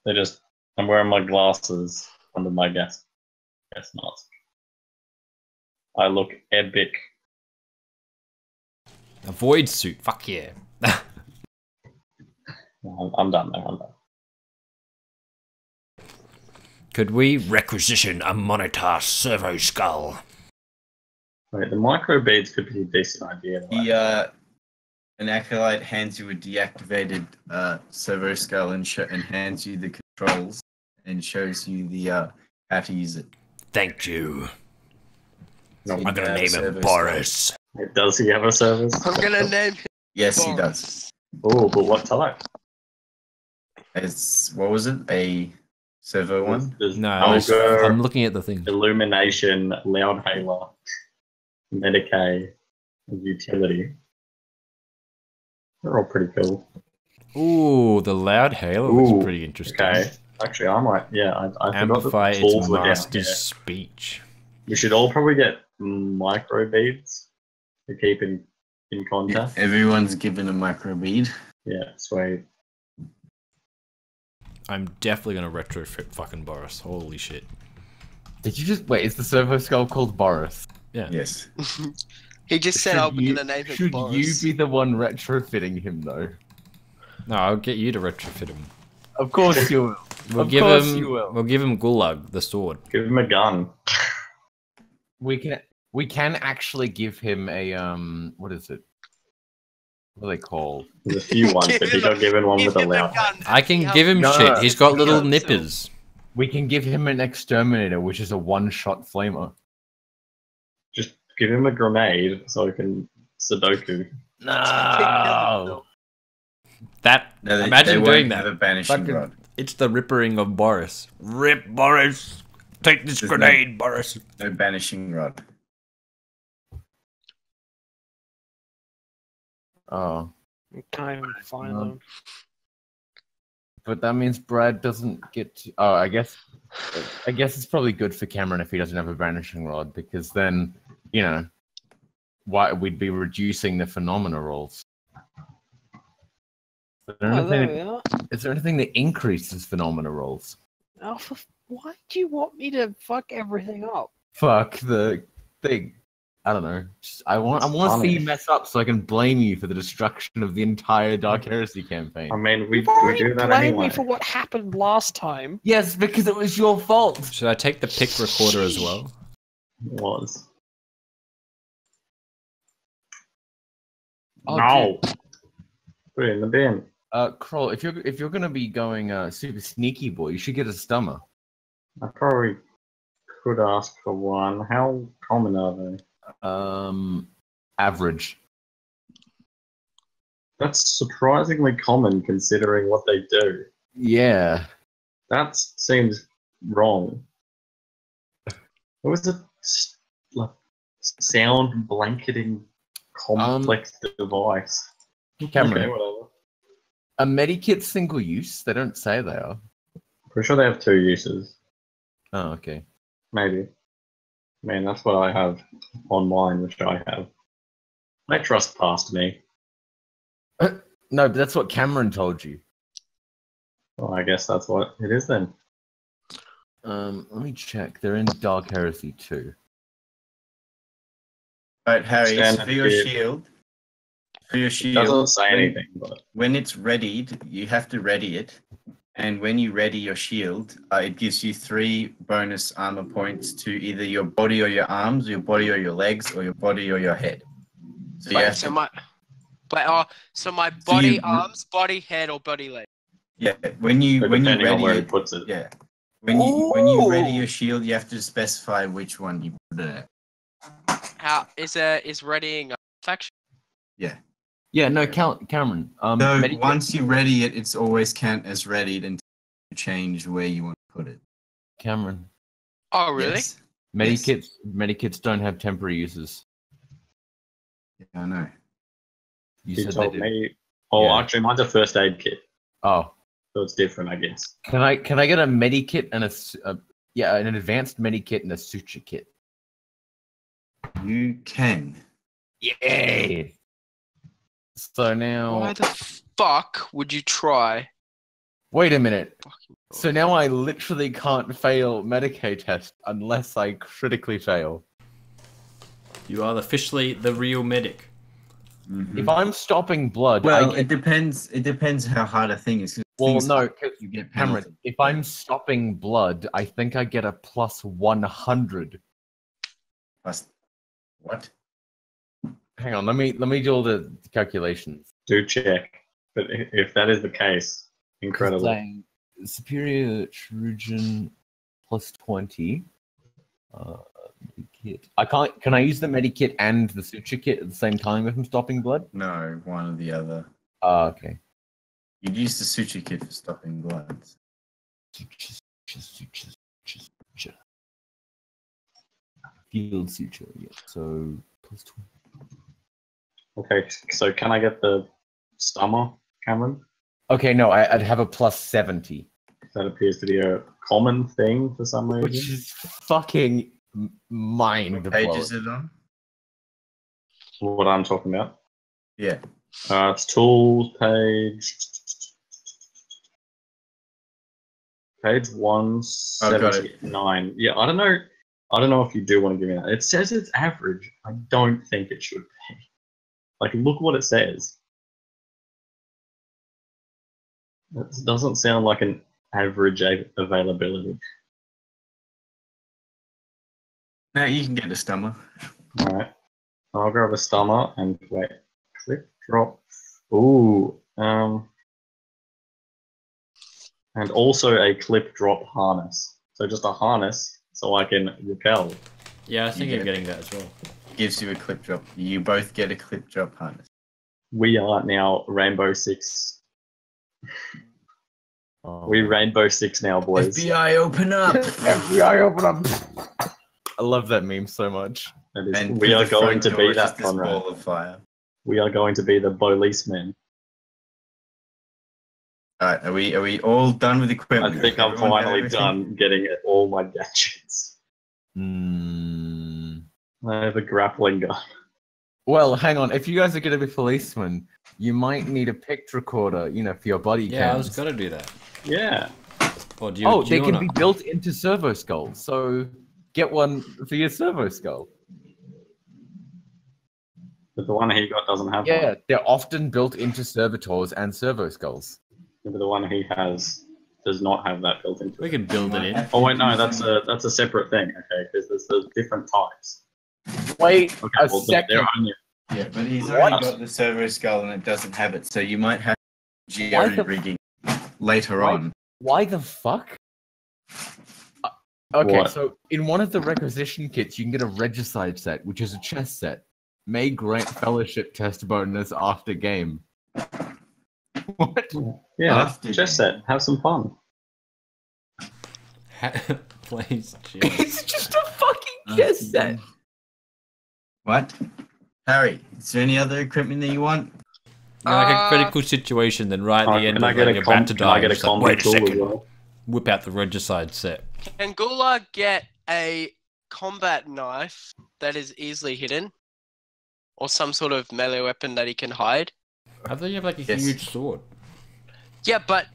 They're just. I'm wearing my glasses under my gas mask. I look epic. A void suit. Fuck yeah. I'm done now. I'm done. Could we? Requisition a monitor servo skull. Wait, the micro beads could be a decent idea. Right? An acolyte hands you a deactivated servo skull and hands you the controls and shows you the how to use it. Thank you. So I'm you gonna have name servo him skull. Boris. Does he have a service? I'm gonna name him. Yes, he Boris. does. Oh, but what type? It's what was it? A servo one? There's No, Ogre, I'm looking at the thing. Illumination, Loud Hailer, Medicaid, and Utility. They're all pretty cool. Ooh, the loud halo Ooh, is pretty interesting. Okay. Actually, I might. Yeah, I Amplify forgot the tools its were down master's here. speech. We should all probably get micro beads to keep in contact. Everyone's given a micro bead. Yeah, sweet. I'm definitely gonna retrofit fucking Boris. Holy shit. Did you just wait? Is the servo skull called Boris? Yeah. Yes. He just said I'm gonna name him Should Boris. you be the one retrofitting him though? No, I'll get you to retrofit him. Of course you will. We'll Of give course him. you will. We'll give him Gulag, the sword. Give him a gun. We can actually give him a what is it? What are they called? There's a few ones, but he got given one Give with a him the loud. gun. I can See give him No, shit. no, He's got little no. nippers. We can give him an exterminator, which is a one-shot flamer. Just give him a grenade so he can Sudoku. No. That. No, imagine won't doing have that. a banishing Fucking- rod. It's the rippering of Boris. Rip, Boris! Take this There's grenade, Boris! No banishing rod. Oh, Can't even find them. but that means Brad doesn't get to... Oh, I guess it's probably good for Cameron if he doesn't have a banishing rod, because then, you know, we'd be reducing the phenomena rolls. Is there anything that increases phenomena rolls? Alpha, why do you want me to fuck everything up? Fuck the thing. I don't know. I want to see you mess up so I can blame you for the destruction of the entire Dark Heresy campaign. I mean, we You've already do that blamed anyway. me for what happened last time. Yes, because it was your fault. Should I take the pick recorder as well? It was. Oh, No. dude. Put it in the bin. Kroll, if you're gonna be going super sneaky boy, you should get a stummer. I probably could ask for one. How common are they? Average. That's surprisingly common considering what they do. Yeah. That seems wrong. It was a like sound blanketing complex device. Cameron, Okay, whatever. a medikit single use? They don't say they are. Pretty sure they have 2 uses. Oh, okay. Maybe. I mean, that's what I have on mine, which I have. I trust past me. No, but that's what Cameron told you. Well, I guess that's what it is then. Let me check. They're in Dark Heresy 2. Right, Harry, Standard for your kit. shield. For your It shield. doesn't say when- anything, but When it's readied, you have to ready it. And when you ready your shield, it gives you 3 bonus armor points to either your body or your arms, your body or your legs, or your body or your head. So you Wait, have so to, my So body, you- arms, body, head, or body leg? yeah, when you depending on ready where he it, puts it. yeah. When you ready your shield, you have to specify which one you put it at. How is readying a faction? Yeah. Yeah, no, Cameron. So medikit- once you ready it, it's always count as readied until you change where you want to put it. Cameron. Oh, really? Yes. Medikits don't have temporary uses. Yeah, I know. You He said told they did. me. Oh, Yeah. actually, mine's a first aid kit, Oh, so it's different, I guess. can I get a medikit and an advanced medikit and a suture kit? You can. Yay! So now, Why the fuck would you try? wait a minute. Fucking So now I literally can't fail Medicaid test unless I critically fail. You are officially the real medic. Mhm. If I'm stopping blood, Well, I it get... depends how hard a thing is. 'Cause Well, things no, like 'cause you get Cameron, penalty. if I'm stopping blood, I think I get a plus 100. Plus, what? Hang on, let me do all the calculations. Do check. But if that is the case, incredible. Saying superior Trojan plus 20. Kit. I can't. Can I use the medikit and the suture kit at the same time if I'm stopping blood? No, one or the other. Okay. You'd use the suture kit for stopping blood. Suture. Field suture. Yeah. So plus 20. Okay, so can I get the stummer, Cameron? Okay, no, I'd have a plus 70, That appears to be a common thing for some reason. which is fucking mind What page blowing. is it on? What I'm talking about. Yeah. It's tools page. Page 179. Yeah, I don't know. I don't know if you do want to give me that. It says it's average. I don't think it should be. Like, look what it says. It doesn't sound like an average availability. No, you can get a stummer. All right. I'll grab a stummer and wait. Click, drop. Ooh. And also a clip drop harness. So just a harness so I can repel. Yeah, I think Yeah. I'm getting that as well. Gives you a clip drop. You both get a clip drop harness. We are now Rainbow Six. We Rainbow Six now, boys. FBI, open up! FBI, open up! I love that meme so much. And we are the going front to door be is that, just this Conrad. ball of fire. We are going to be the policemen. Alright, are we all done with equipment? I think I'm Everyone got finally everything? done getting all my gadgets. Hmm. I have a grappling gun. Well, hang on. If you guys are going to be policemen, you might need a pict recorder, for your body Yeah, I was cams. gonna do that. Yeah. Or do you, They can be built into servo skulls, so get one for your servo skull. But the one he got doesn't have Yeah, one. they're often built into servitors and servo skulls. But the one he has does not have that built into We it. can build it in. Oh wait, no, that's a separate thing. Okay, because there's different types. Wait Okay, a well, second. they're only Yeah, but he's What? already got the servo skull and it doesn't have it, so you might have Why the- jerry-rigging later Why- on. Why the fuck? Okay, What? so in one of the requisition kits, you can get a regicide set, which is a chess set. May grant fellowship test bonus after game. What? yeah, After just game. set. Have some fun. Please, chill. It's just a fucking chess set. What? Harry, is there any other equipment that you want? Yeah, like a critical situation, then right at the end Can of I get like, a you're about to can I die, get a just like, combo wait a tool as second, well? whip out the regicide set. Can Gulag get a combat knife that is easily hidden? Or some sort of melee weapon that he can hide? I thought you have like a Yes. huge sword. Yeah, but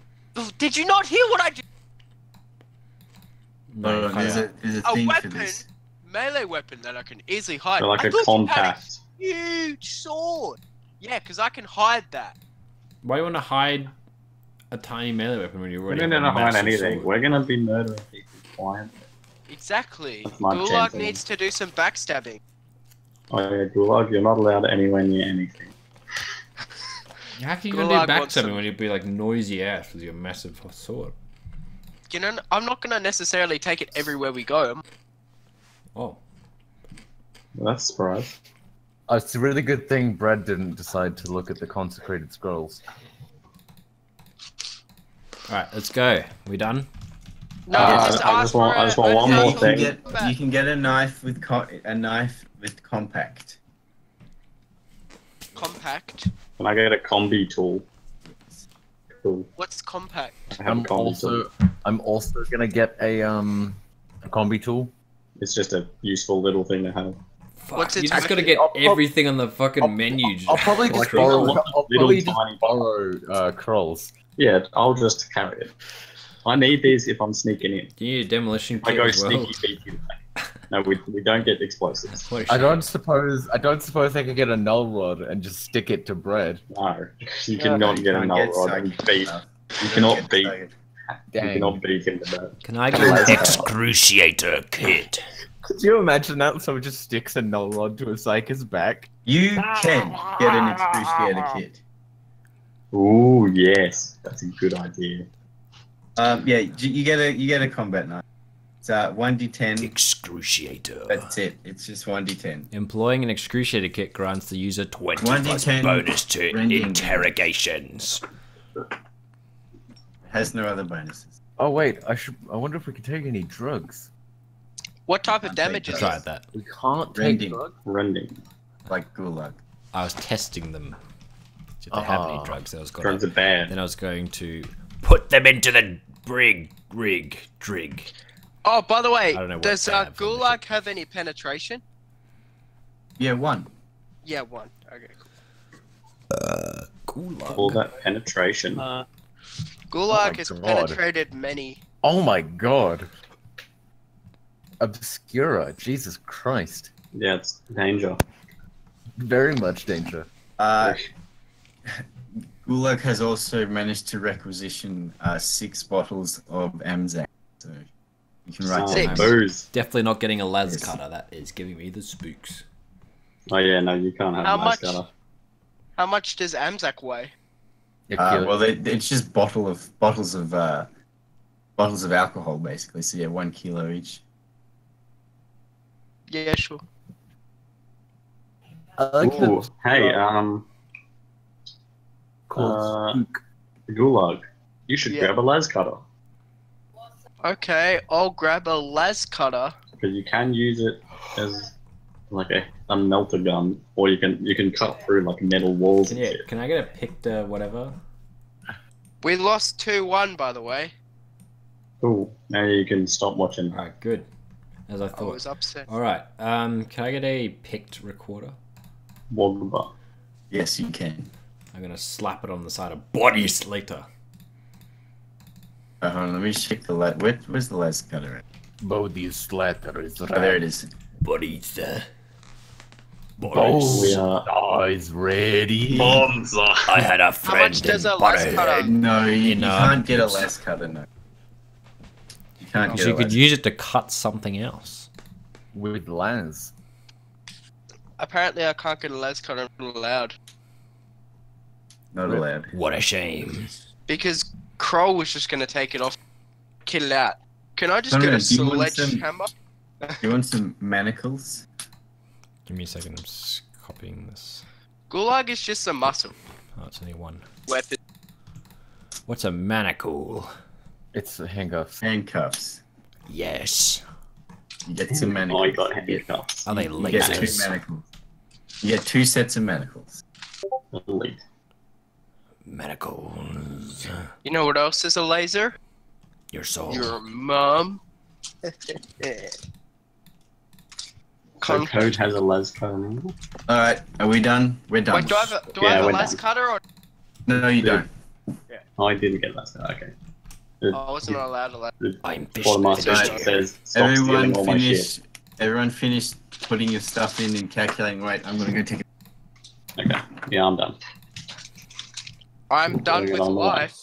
did you not hear what I did? No, There's a A thing for weapon, this. melee weapon that I can easily hide. So like I a thought you had compact. a huge sword. Yeah, because I can hide that. Why do you want to hide a tiny melee weapon when you We're already not have a gonna hide massive anything. sword? We're gonna be murdering people. Quiet. Exactly. That's my Gulag chance, needs to do some backstabbing. Oh yeah, Gulag, you're not allowed anywhere near anything. How can you Gulag do wants backstabbing some- when you'd be like noisy ass with your massive sword? You know, I'm not gonna necessarily take it everywhere we go. Oh, Well, that's a surprise. It's a really good thing Brad didn't decide to look at the consecrated scrolls. alright, let's go. We done? No, I just just ask want- for I just want one a more You actual can thing. get you can get a knife with compact. compact. Can I get a combi tool? Cool. What's compact? I have a combi tool. I'm also gonna get a combi tool. It's just a useful little thing to have. Fuck, What's you its just gotta actually- get everything on the fucking menu. I'll probably just Like borrow. little I'll probably just tiny- borrow Krolls. Yeah, I'll just carry it. I need these if I'm sneaking in. Do you need a demolition I kit go as well? sneaky peeky. No, we don't get explosives. Holy I shit. don't suppose I could get a null rod and just stick it to bread. No, you cannot get a Can't null get rod and psychic beat. stuff. You cannot Get beat. psychic. You Dang. cannot beat him to that. Can I get an Excruciator kit. Could you imagine that? Someone just sticks a null rod to a psychic's back. You can get an excruciator kit. Ooh, yes, that's a good idea. Yeah, you get a combat knife. It's 1d10. Excruciator. That's it. It's just 1d10. Employing an excruciator kit grants the user 20 1d10 plus bonus to rending. interrogations. Has no other bonuses. Oh wait, I wonder if we can take any drugs. What type of I'll take damage is that. it? Tried that. We can't take Rending. drugs. Rending. Like Gulag. I was testing them. If they have any Ah. drugs, I was Drugs going are bad. then I was going to Put them into the drig. Oh, by the way, I don't know what does they have on the Gulag have any penetration? Yeah, 1. Yeah, 1. Okay, cool. All that penetration. cool. Gulag Oh my has God. penetrated many. Oh my god. Obscura, Jesus Christ. Yeah, it's danger. Very much danger. Gulag has also managed to requisition 6 bottles of Amzan. So you can write Oh, that down. booze. Definitely not getting a las Yes. cutter. That is giving me the spooks. Oh yeah, no, you can't have How nice much? gutter. How much does Amzak weigh? Well, it's just bottles of alcohol basically. So yeah, 1 kilo each. Yeah, sure. I like Ooh, the hey, called Gulag. You should Yeah. grab a las cutter Okay, I'll grab a las cutter. because you can use it as like a melter gun, or you can cut through like metal walls and shit. Can I get a picked whatever? We lost 2-1, by the way. Cool. Now you can stop watching. Alright, good. As I I thought. was upset. Alright, can I get a picked recorder? Wogba. Yes, you can. I'm gonna slap it on the side of body slater. Hold on, let me check the where's the last cutter at? Body slatter is Oh, there it is. Bodies. We are Eyes ready. bombs. I had a How friend much does in a las Butterhead. cutter? No, you In, can't get a last cutter, no. You can't Because get you a could last use it to cut something else. With Lance. Apparently, I can't get a las cutter. I'm not allowed. Not allowed. What a shame. Because Kroll was just going to take it off, kill it out. Can I just No, get no, a do you want some- sledgehammer? You want some manacles? Give me a second, I'm just copying this. Gulag is just a muscle Oh, it's only one. weapon. What's a manacle? It's handcuffs. Handcuffs. Yes. You get some Oh, you manacles. got handcuffs. Are they You get two lasers? manacles. You get 2 sets of manacles. Elite. Manacles. You know what else is a laser? Your soul. Your mum. So Code has a las cutter now. Alright, are we done? We're done. Wait, do I have a, Yeah, a we're las done. cutter or No, you don't. Oh, I didn't get las cutter. Okay. I wasn't allowed a las? I'm Quartermaster Right. says stop stealing all my shit. Everyone finished putting your stuff in and calculating. Wait, I'm gonna go take a Okay. Yeah, I'm done. I'm done Putting it with on the line. life.